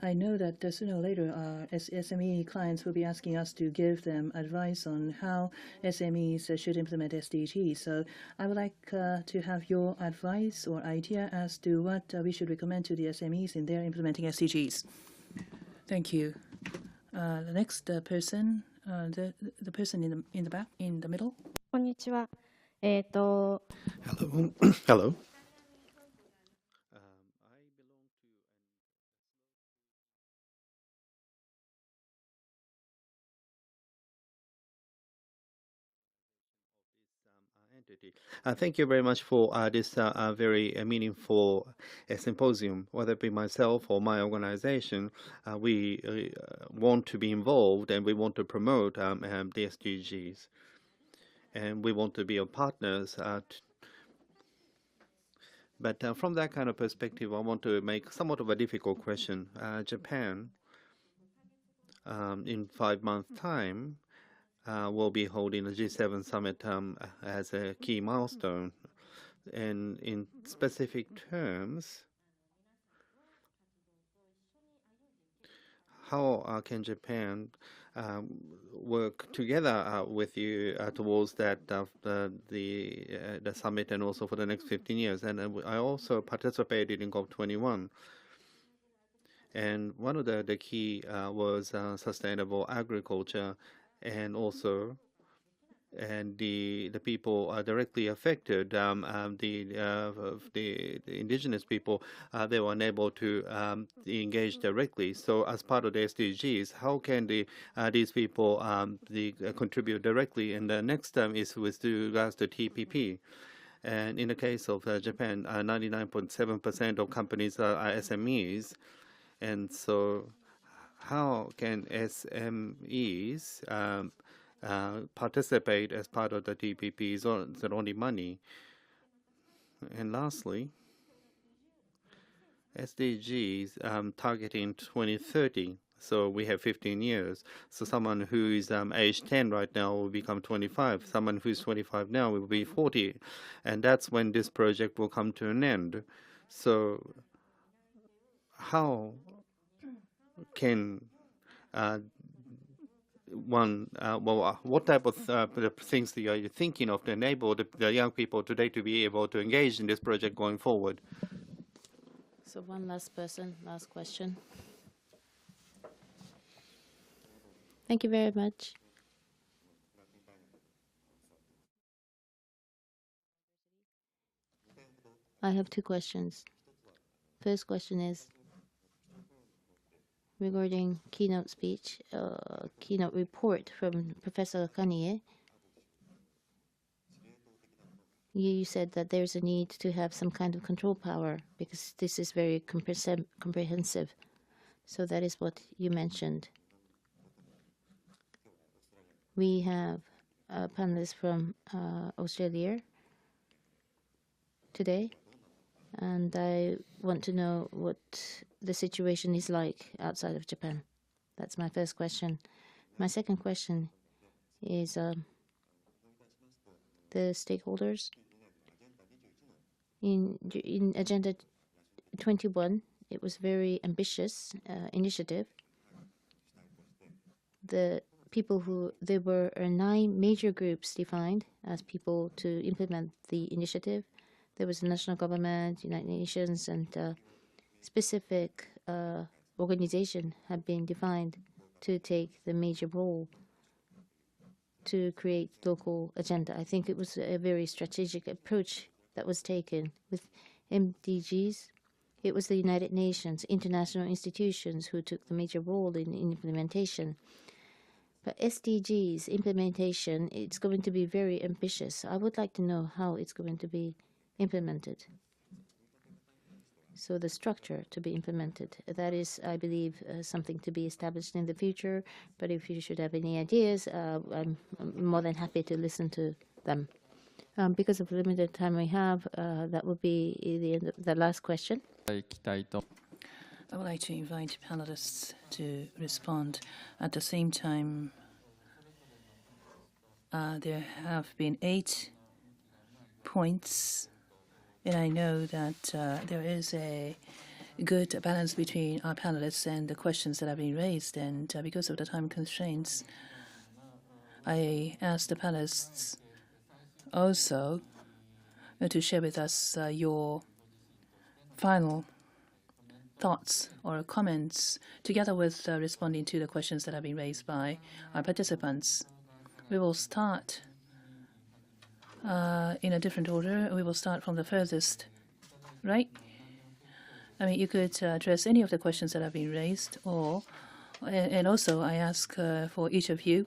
I know that sooner or later our SME clients will be asking us to give them advice on how SMEs should implement SDGs. So I would like to have your advice or idea as to what we should recommend to the SMEs in their implementing SDGs. Thank you. The next person, the person in the back, in the middle. こんにちは。Hello. Hello. Thank you very much for this very meaningful symposium. Whether it be myself or my organization, we want to be involved and we want to promote the SDGs. And we want to be your partners. But from that kind of perspective, I want to make somewhat of a difficult question. Japan, in 5 months' time, will be holding the G7 summit as a key milestone. And in specific terms, how can Japan work together with you towards that the summit and also for the next 15 years? And I also participated in COP21. And one of the key was sustainable agriculture, and also the people are directly affected. The indigenous people, they were unable to engage directly. So as part of the SDGs, how can these people contribute directly? And the next term is with regards to TPP. And in the case of Japan, 99.7% of companies are SMEs. And so how can SMEs participate as part of the TPP? Is it only money? And lastly, SDGs targeting 2030. So we have 15 years. So someone who is age 10 right now will become 25. Someone who's 25 now will be 40. And that's when this project will come to an end. So how can what type of things are you thinking of to enable the young people today to be able to engage in this project going forward? So one last person, last question. Thank you very much. I have two questions. First question is regarding keynote speech, keynote report from Professor Kanye. You said that there's a need to have some kind of control power because this is very comprehensive. So that is what you mentioned. We have a panelist from Australia today, and I want to know what the situation is like outside of Japan. That's my first question. My second question is the stakeholders. In Agenda 21, it was very ambitious initiative. There were 9 major groups defined as people to implement the initiative. There was the national government, United Nations, and specific organization have been defined to take the major role to create local agenda. I think it was a very strategic approach that was taken with MDGs. It was the United Nations, international institutions who took the major role in implementation. But SDGs implementation, it's going to be very ambitious. I would like to know how it's going to be implemented. So the structure to be implemented, that is, I believe, something to be established in the future. But if you should have any ideas, I'm more than happy to listen to them. Because of the limited time we have, that would be the end of the last question. I would like to invite panelists to respond. At the same time, there have been 8 points, and I know that there is a good balance between our panelists and the questions that have been raised. And because of the time constraints, I asked the panelists also to share with us your final thoughts or comments together with responding to the questions that have been raised by our participants. We will start in a different order. We will start from the furthest, right? I mean, you could address any of the questions that have been raised, and also I ask for each of you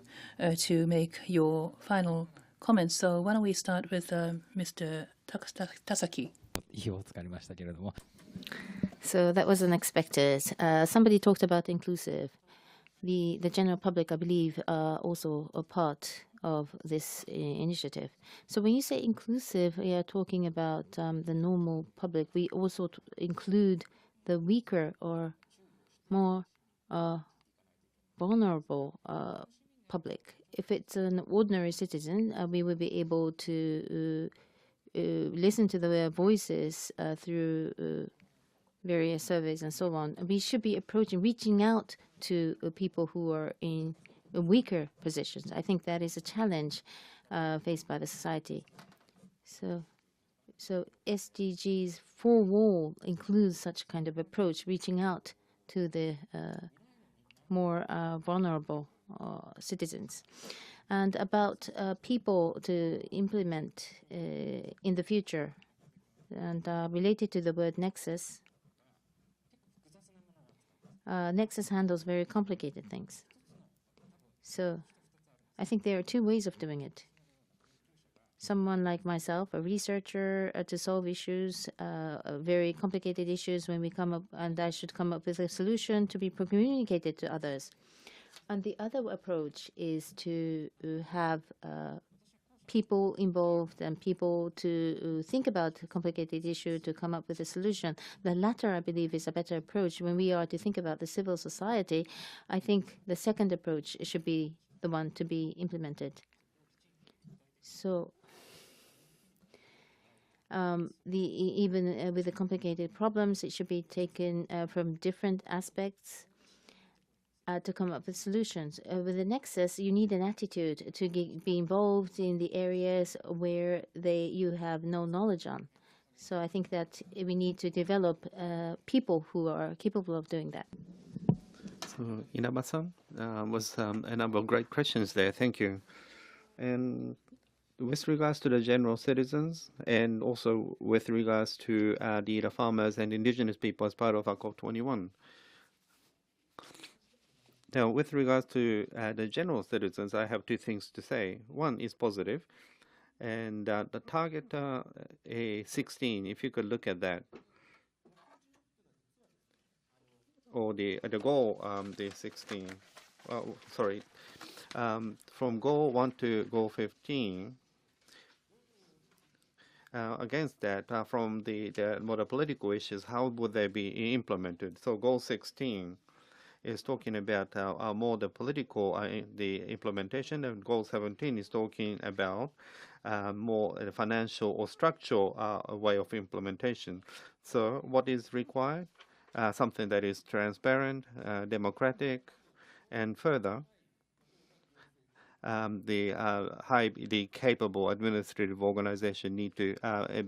to make your final comments. So why don't we start with Mr. Tasaki? So that was unexpected. Somebody talked about inclusive. The general public, I believe, are also a part of this initiative. So when you say inclusive, we are talking about the normal public. We also include the weaker or more vulnerable public. If it's an ordinary citizen, we will be able to listen to their voices through various surveys and so on. We should be reaching out to people who are in weaker positions. I think that is a challenge faced by the society. So SDGs for all includes such kind of approach, reaching out to the more vulnerable citizens. And about people to implement in the future, and related to the word nexus, Nexus handles very complicated things. So I think there are 2 ways of doing it. Someone like myself, a researcher, to solve issues, very complicated issues when we come up, and I should come up with a solution to be communicated to others. And the other approach is to have people involved and people to think about a complicated issue to come up with a solution. The latter, I believe, is a better approach. When we are to think about the civil society, I think the second approach should be the one to be implemented. So even with the complicated problems, it should be taken from different aspects to come up with solutions. With the nexus, you need an attitude to be involved in the areas where you have no knowledge on. So I think that we need to develop people who are capable of doing that. So Inaba-san, was a number of great questions there. Thank you. And with regards to the general citizens, and also with regards to the farmers and indigenous people as part of our COP21. Now, with regards to the general citizens, I have two things to say. One is positive, and the target A16, if you could look at that, or the goal, the 16, sorry, from goal 1 to goal 15, against that, from the more political issues, how would they be implemented? So goal 16 is talking about more the political the implementation, and goal 17 is talking about more financial or structural way of implementation. So what is required? Something that is transparent, democratic, and further, the capable administrative organization need to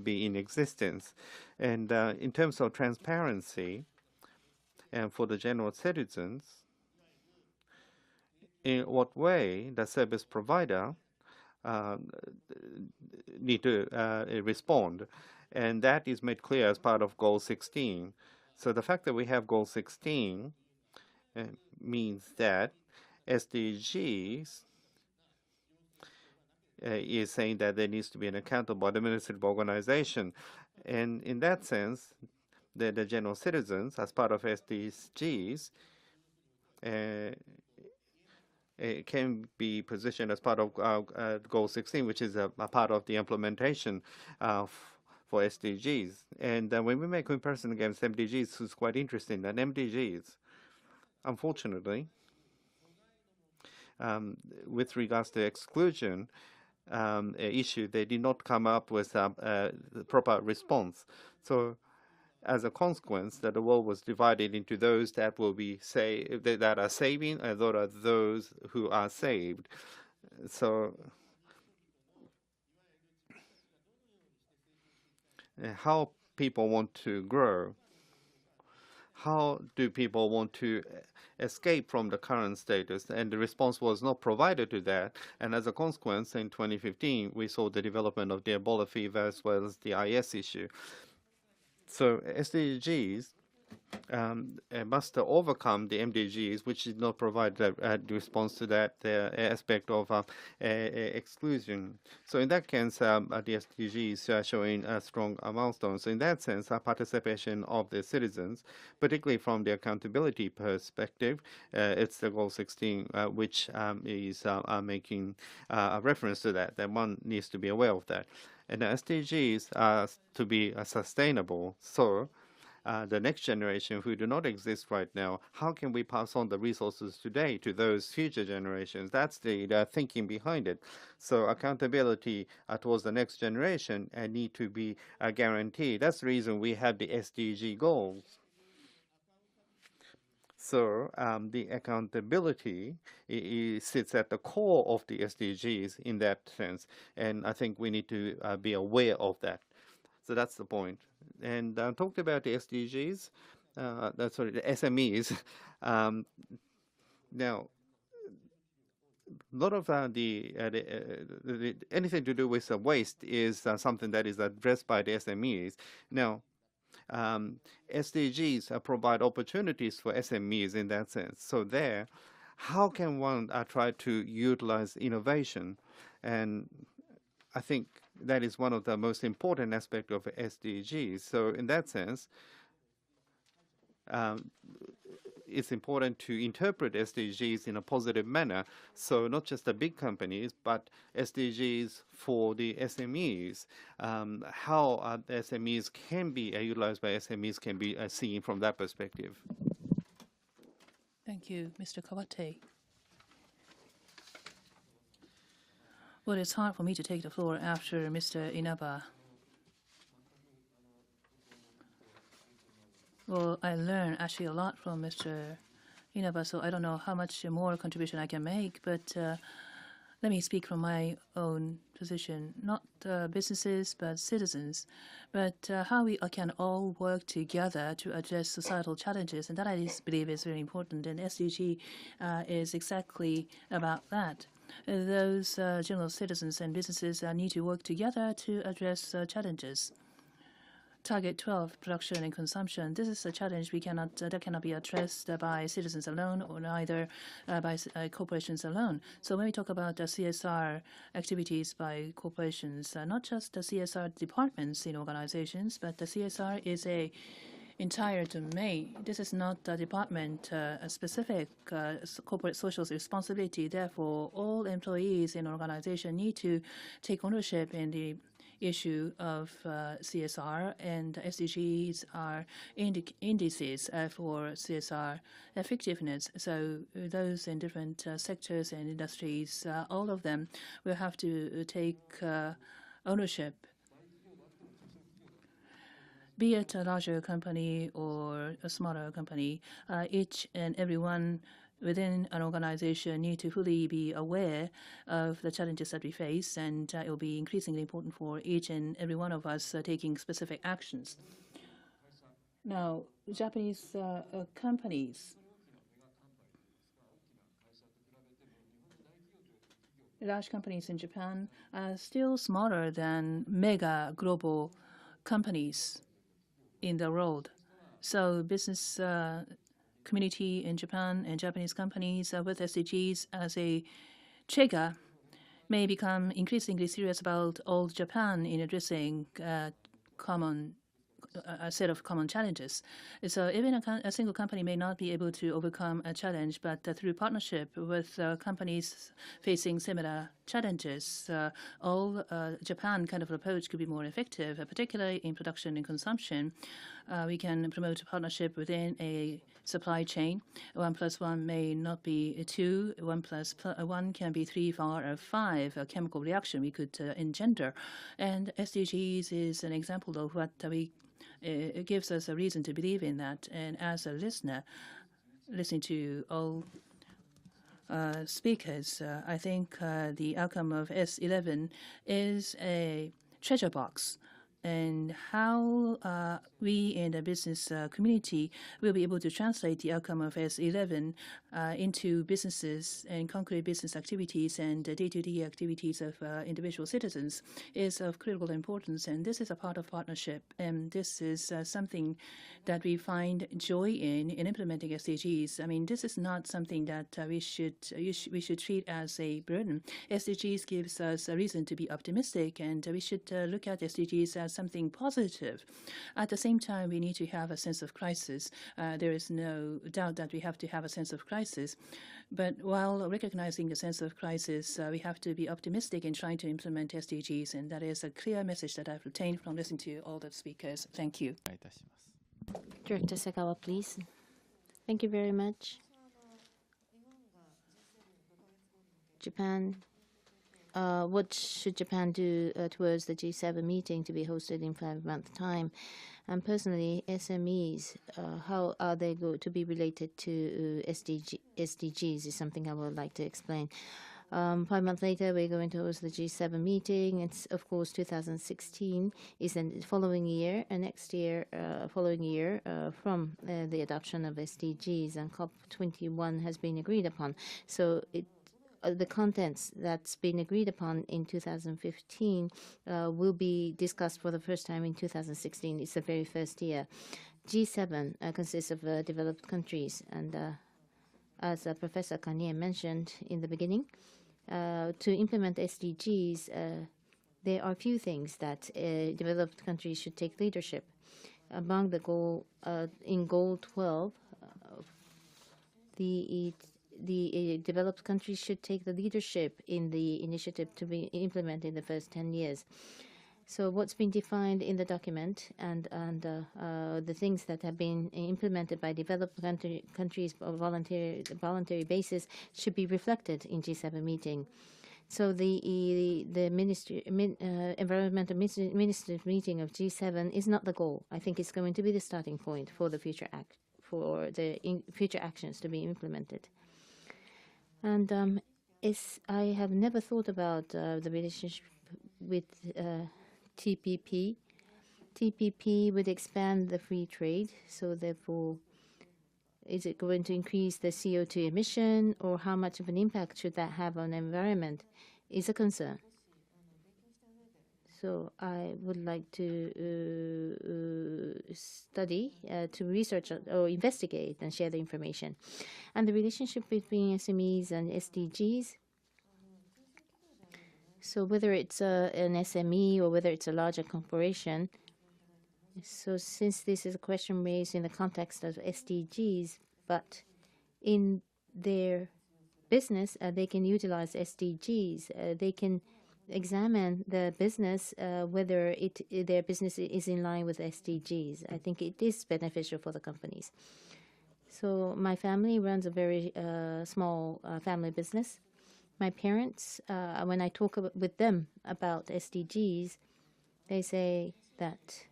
be in existence. And in terms of transparency, and for the general citizens, in what way the service provider need to respond? And that is made clear as part of Goal 16. So the fact that we have Goal 16 means that SDGs is saying that there needs to be an accountable administrative organization. And in that sense, the general citizens, as part of SDGs, can be positioned as part of Goal 16, which is a part of the implementation for SDGs. And when we make comparison against MDGs, it's quite interesting that MDGs, unfortunately, with regards to exclusion issue, they did not come up with the proper response. So as a consequence, that the world was divided into those that will be that are saving, and those who are saved. So how people want to grow? How do people want to escape from the current status? And the response was not provided to that. And as a consequence, in 2015, we saw the development of the Ebola fever as well as the IS issue. So SDGs must overcome the MDGs, which did not provide a response to that aspect of exclusion. So in that sense, the SDGs are showing strong milestones. So in that sense, participation of the citizens, particularly from the accountability perspective, it's the Goal 16, which is making a reference to that one needs to be aware of that. And the SDGs are to be sustainable. So the next generation who do not exist right now, how can we pass on the resources today to those future generations? That's the thinking behind it. So accountability towards the next generation need to be guaranteed. That's the reason we have the SDG goals. So the accountability sits at the core of the SDGs in that sense. And I think we need to be aware of that. So that's the point. And talked about the SDGs, the SMEs. Now, a lot of anything to do with waste is something that is addressed by the SMEs. Now, SDGs provide opportunities for SMEs in that sense. So there, how can one try to utilize innovation? And I think that is one of the most important aspects of SDGs. So in that sense, it's important to interpret SDGs in a positive manner. So not just the big companies, but SDGs for the SMEs. How the SMEs can be utilized by SMEs can be seen from that perspective. Thank you, Mr. Kawatei. Well, it's hard for me to take the floor after Mr. Inaba. Well, I learned actually a lot from Mr. Inaba, so I don't know how much more contribution I can make, but let me speak from my own position, not businesses, but citizens, but how we can all work together to address societal challenges, and that I believe is very important, and SDG is exactly about that. Those general citizens and businesses need to work together to address challenges. Target 12, production and consumption. This is a challenge that cannot be addressed by citizens alone or neither by corporations alone. So when we talk about CSR activities by corporations, not just the CSR departments in organizations, but the CSR is a entire domain. This is not a department-specific corporate social responsibility. Therefore, all employees in an organization need to take ownership in the issue of CSR, and SDGs are indices for CSR effectiveness. So those in different sectors and industries, all of them will have to take ownership. Be it a larger company or a smaller company, each and everyone within an organization need to fully be aware of the challenges that we face, and it will be increasingly important for each and every one of us taking specific actions. Now, Japanese companies, large companies in Japan are still smaller than mega global companies in the world. So business community in Japan and Japanese companies with SDGs as a trigger may become increasingly serious about old Japan in addressing a set of common challenges. So even a single company may not be able to overcome a challenge, but through partnership with companies facing similar challenges, all Japan kind of approach could be more effective, particularly in production and consumption. We can promote partnership within a supply chain. 1 + 1 may not be 2. 1 + 1 can be 3, 4, or 5. A chemical reaction we could engender. And SDGs is an example of what it gives us a reason to believe in that. And as a listener, listening to all speakers, I think the outcome of S11 is a treasure box. And how we in the business community will be able to translate the outcome of S11 into businesses and concrete business activities and day-to-day activities of individual citizens is of critical importance. And this is a part of partnership. And this is something that we find joy in implementing SDGs. I mean, this is not something that we should treat as a burden. SDGs gives us a reason to be optimistic, and we should look at SDGs as something positive. At the same time, we need to have a sense of crisis. There is no doubt that we have to have a sense of crisis. But while recognizing the sense of crisis, we have to be optimistic in trying to implement SDGs, and that is a clear message that I've retained from listening to all the speakers. Thank you. Director Segawa, please. Thank you very much. Japan. What should Japan do towards the G7 meeting to be hosted in 5 months' time? And personally, SMEs, how are they going to be related to SDGs is something I would like to explain. 5 months later, we're going to host the G7 meeting. It's, of course, 2016 is the following year, and next year, following year, from the adoption of SDGs, and COP21 has been agreed upon. So the contents that's been agreed upon in 2015 will be discussed for the first time in 2016. It's the very first year. G7 consists of developed countries, and as Professor Kanye mentioned in the beginning, to implement SDGs, there are few things that developed countries should take leadership. Among the goal in Goal 12, the developed countries should take the leadership in the initiative to be implemented in the first 10 years. So what's been defined in the document and the things that have been implemented by developed countries on voluntary basis should be reflected in G7 meeting. So the environmental ministers meeting of G7 is not the goal. I think it's going to be the starting point for the future future actions to be implemented. And I have never thought about the relationship with TPP. TPP would expand the free trade, so therefore, is it going to increase the CO2 emission, or how much of an impact should that have on the environment is a concern. So I would like to study, to research or investigate and share the information. And the relationship between SMEs and SDGs. So whether it's an SME or whether it's a larger corporation, so since this is a question raised in the context of SDGs, but in their business, they can utilize SDGs. They can examine the business, whether their business is in line with SDGs. I think it is beneficial for the companies. So my family runs a very small family business. My parents, when I talk with them about SDGs, they say that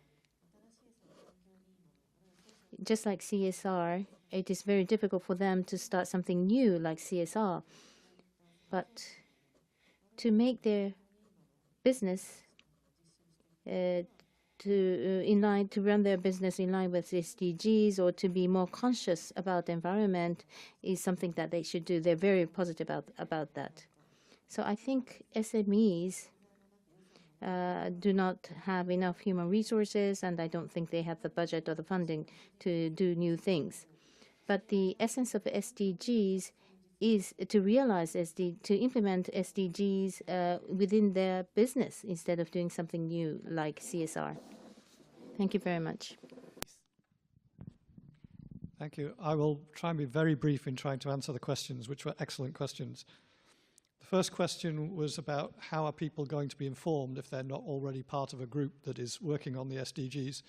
just like CSR, it is very difficult for them to start something new like CSR. But to make their business to run their business in line with SDGs or to be more conscious about the environment is something that they should do. They're very positive about that. So I think SMEs do not have enough human resources, and I don't think they have the budget or the funding to do new things. But the essence of SDGs is to realize to implement SDGs within their business instead of doing something new like CSR. Thank you very much. Thank you. I will try and be very brief in trying to answer the questions, which were excellent questions. The first question was about how are people going to be informed if they're not already part of a group that is working on the SDGs.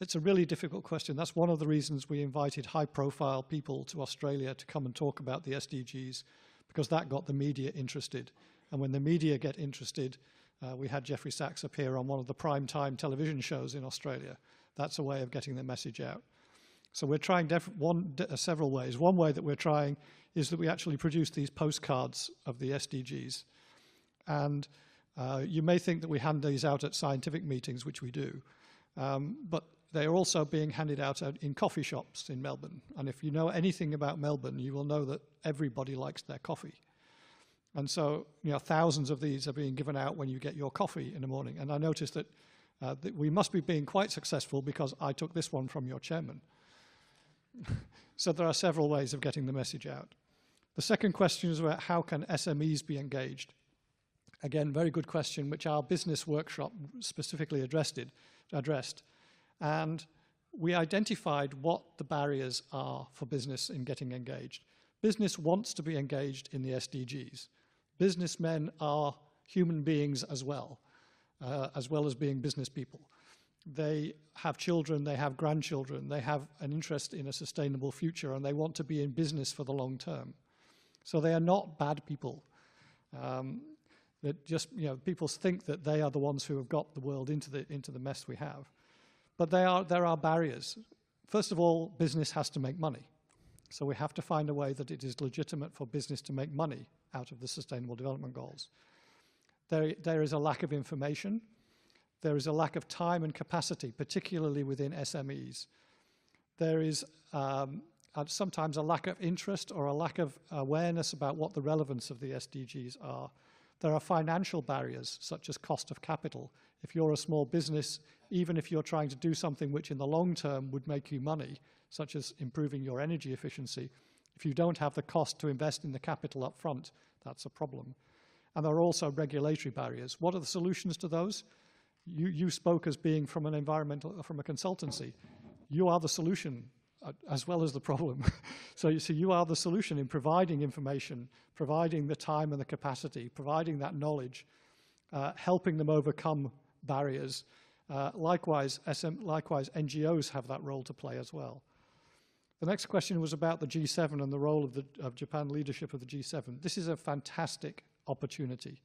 It's a really difficult question. That's one of the reasons we invited high-profile people to Australia to come and talk about the SDGs, because that got the media interested. And when the media get interested, we had Jeffrey Sachs appear on one of the prime-time television shows in Australia. That's a way of getting the message out. So we're trying several ways. One way that we're trying is that we actually produce these postcards of the SDGs. And you may think that we hand these out at scientific meetings, which we do. But they are also being handed out in coffee shops in Melbourne. And if you know anything about Melbourne, you will know that everybody likes their coffee. And so, thousands of these are being given out when you get your coffee in the morning. And I noticed that we must be being quite successful because I took this one from your chairman. So there are several ways of getting the message out. The second question is about how can SMEs be engaged? Again, very good question, which our business workshop specifically addressed. And we identified what the barriers are for business in getting engaged. Business wants to be engaged in the SDGs. Businessmen are human beings as well as being business people. They have children, they have grandchildren, they have an interest in a sustainable future, and they want to be in business for the long term. So they are not bad people. That just, people think that they are the ones who have got the world into the mess we have. But there are barriers. First of all, business has to make money. So we have to find a way that it is legitimate for business to make money out of the Sustainable Development Goals. There is a lack of information. There is a lack of time and capacity, particularly within SMEs. There is sometimes a lack of interest or a lack of awareness about what the relevance of the SDGs are. There are financial barriers, such as cost of capital. If you're a small business, even if you're trying to do something which in the long term would make you money, such as improving your energy efficiency, if you don't have the cost to invest in the capital up front, that's a problem. And there are also regulatory barriers. What are the solutions to those? You spoke as being from a consultancy. You are the solution. as well as the problem. So you see, you are the solution in providing information, providing the time and the capacity, providing that knowledge, helping them overcome barriers. Likewise, NGOs have that role to play as well. The next question was about the G7 and the role of Japan leadership of the G7. This is a fantastic opportunity.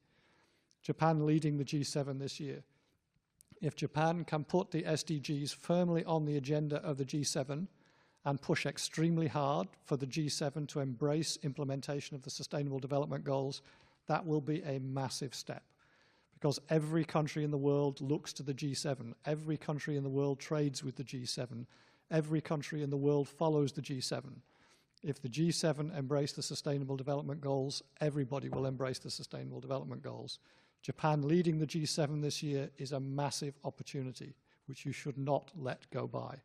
Japan leading the G7 this year. If Japan can put the SDGs firmly on the agenda of the G7 and push extremely hard for the G7 to embrace implementation of the Sustainable Development Goals, that will be a massive step. Because every country in the world looks to the G7. Every country in the world trades with the G7. Every country in the world follows the G7. If the G7 embrace the Sustainable Development Goals, everybody will embrace the Sustainable Development Goals. Japan leading the G7 this year is a massive opportunity, which you should not let go by.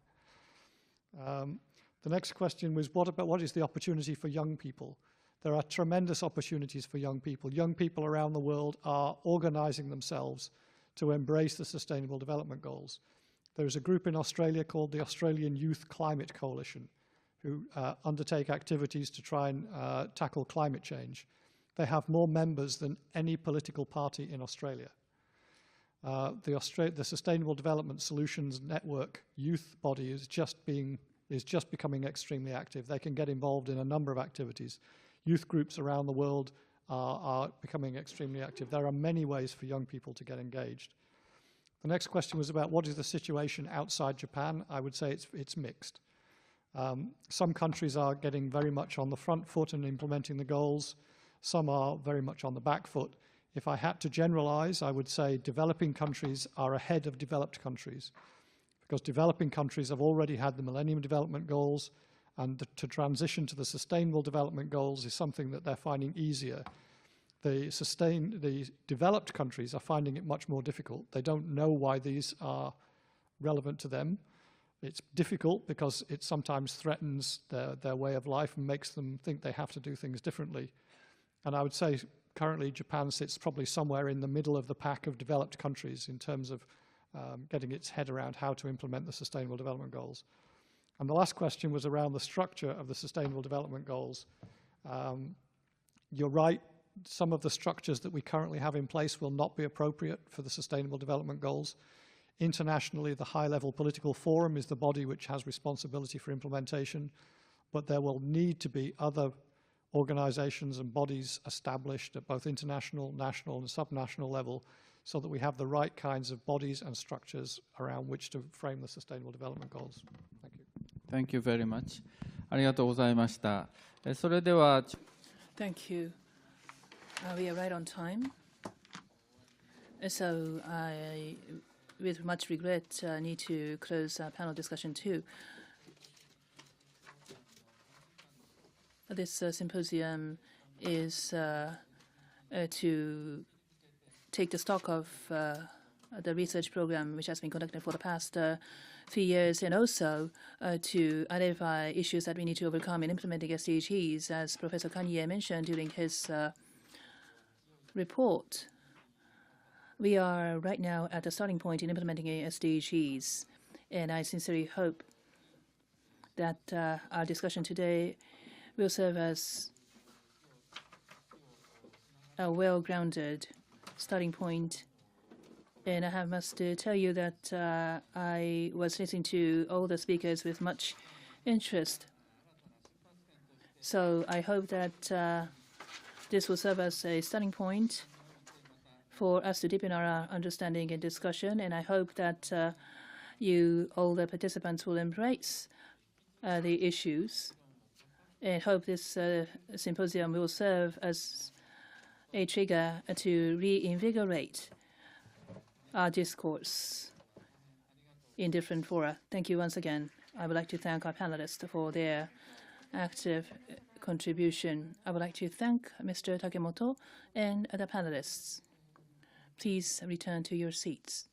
The next question was, what is the opportunity for young people? There are tremendous opportunities for young people. Young people around the world are organizing themselves to embrace the Sustainable Development Goals. There's a group in Australia called the Australian Youth Climate Coalition, who undertake activities to try and tackle climate change. They have more members than any political party in Australia. The Sustainable Development Solutions Network youth body is just becoming extremely active. They can get involved in a number of activities. Youth groups around the world are becoming extremely active. There are many ways for young people to get engaged. The next question was about what is the situation outside Japan. I would say it's mixed. Some countries are getting very much on the front foot and implementing the goals. Some are very much on the back foot. If I had to generalize, I would say developing countries are ahead of developed countries, because developing countries have already had the Millennium Development Goals, and to transition to the Sustainable Development Goals is something that they're finding easier. The developed countries are finding it much more difficult. They don't know why these are relevant to them. It's difficult because it sometimes threatens their way of life and makes them think they have to do things differently. And I would say currently Japan sits probably somewhere in the middle of the pack of developed countries in terms of getting its head around how to implement the Sustainable Development Goals. And the last question was around the structure of the Sustainable Development Goals. You're right, some of the structures that we currently have in place will not be appropriate for the Sustainable Development Goals. Internationally, the high-level political forum is the body which has responsibility for implementation, but there will need to be other organizations and bodies established at both international, national and subnational level so that we have the right kinds of bodies and structures around which to frame the Sustainable Development Goals. Thank you. Thank you very much. ありがとうございました。それでは Thank you. We are right on time. So I, with much regret, need to close panel discussion too. This symposium is to take the stock of the research program which has been conducted for the past 3 years, and also to identify issues that we need to overcome in implementing SDGs, as Professor Kanye mentioned during his report. We are right now at the starting point in implementing SDGs, and I sincerely hope that our discussion today will serve as a well-grounded starting point. And I must tell you that I was listening to all the speakers with much interest. So I hope that this will serve as a starting point for us to deepen our understanding and discussion. And I hope that all the participants will embrace the issues, and hope this symposium will serve as a trigger to reinvigorate our discourse in different fora. Thank you once again. I would like to thank our panelists for their active contribution. I would like to thank Mr. Takemoto and the panelists. Please return to your seats.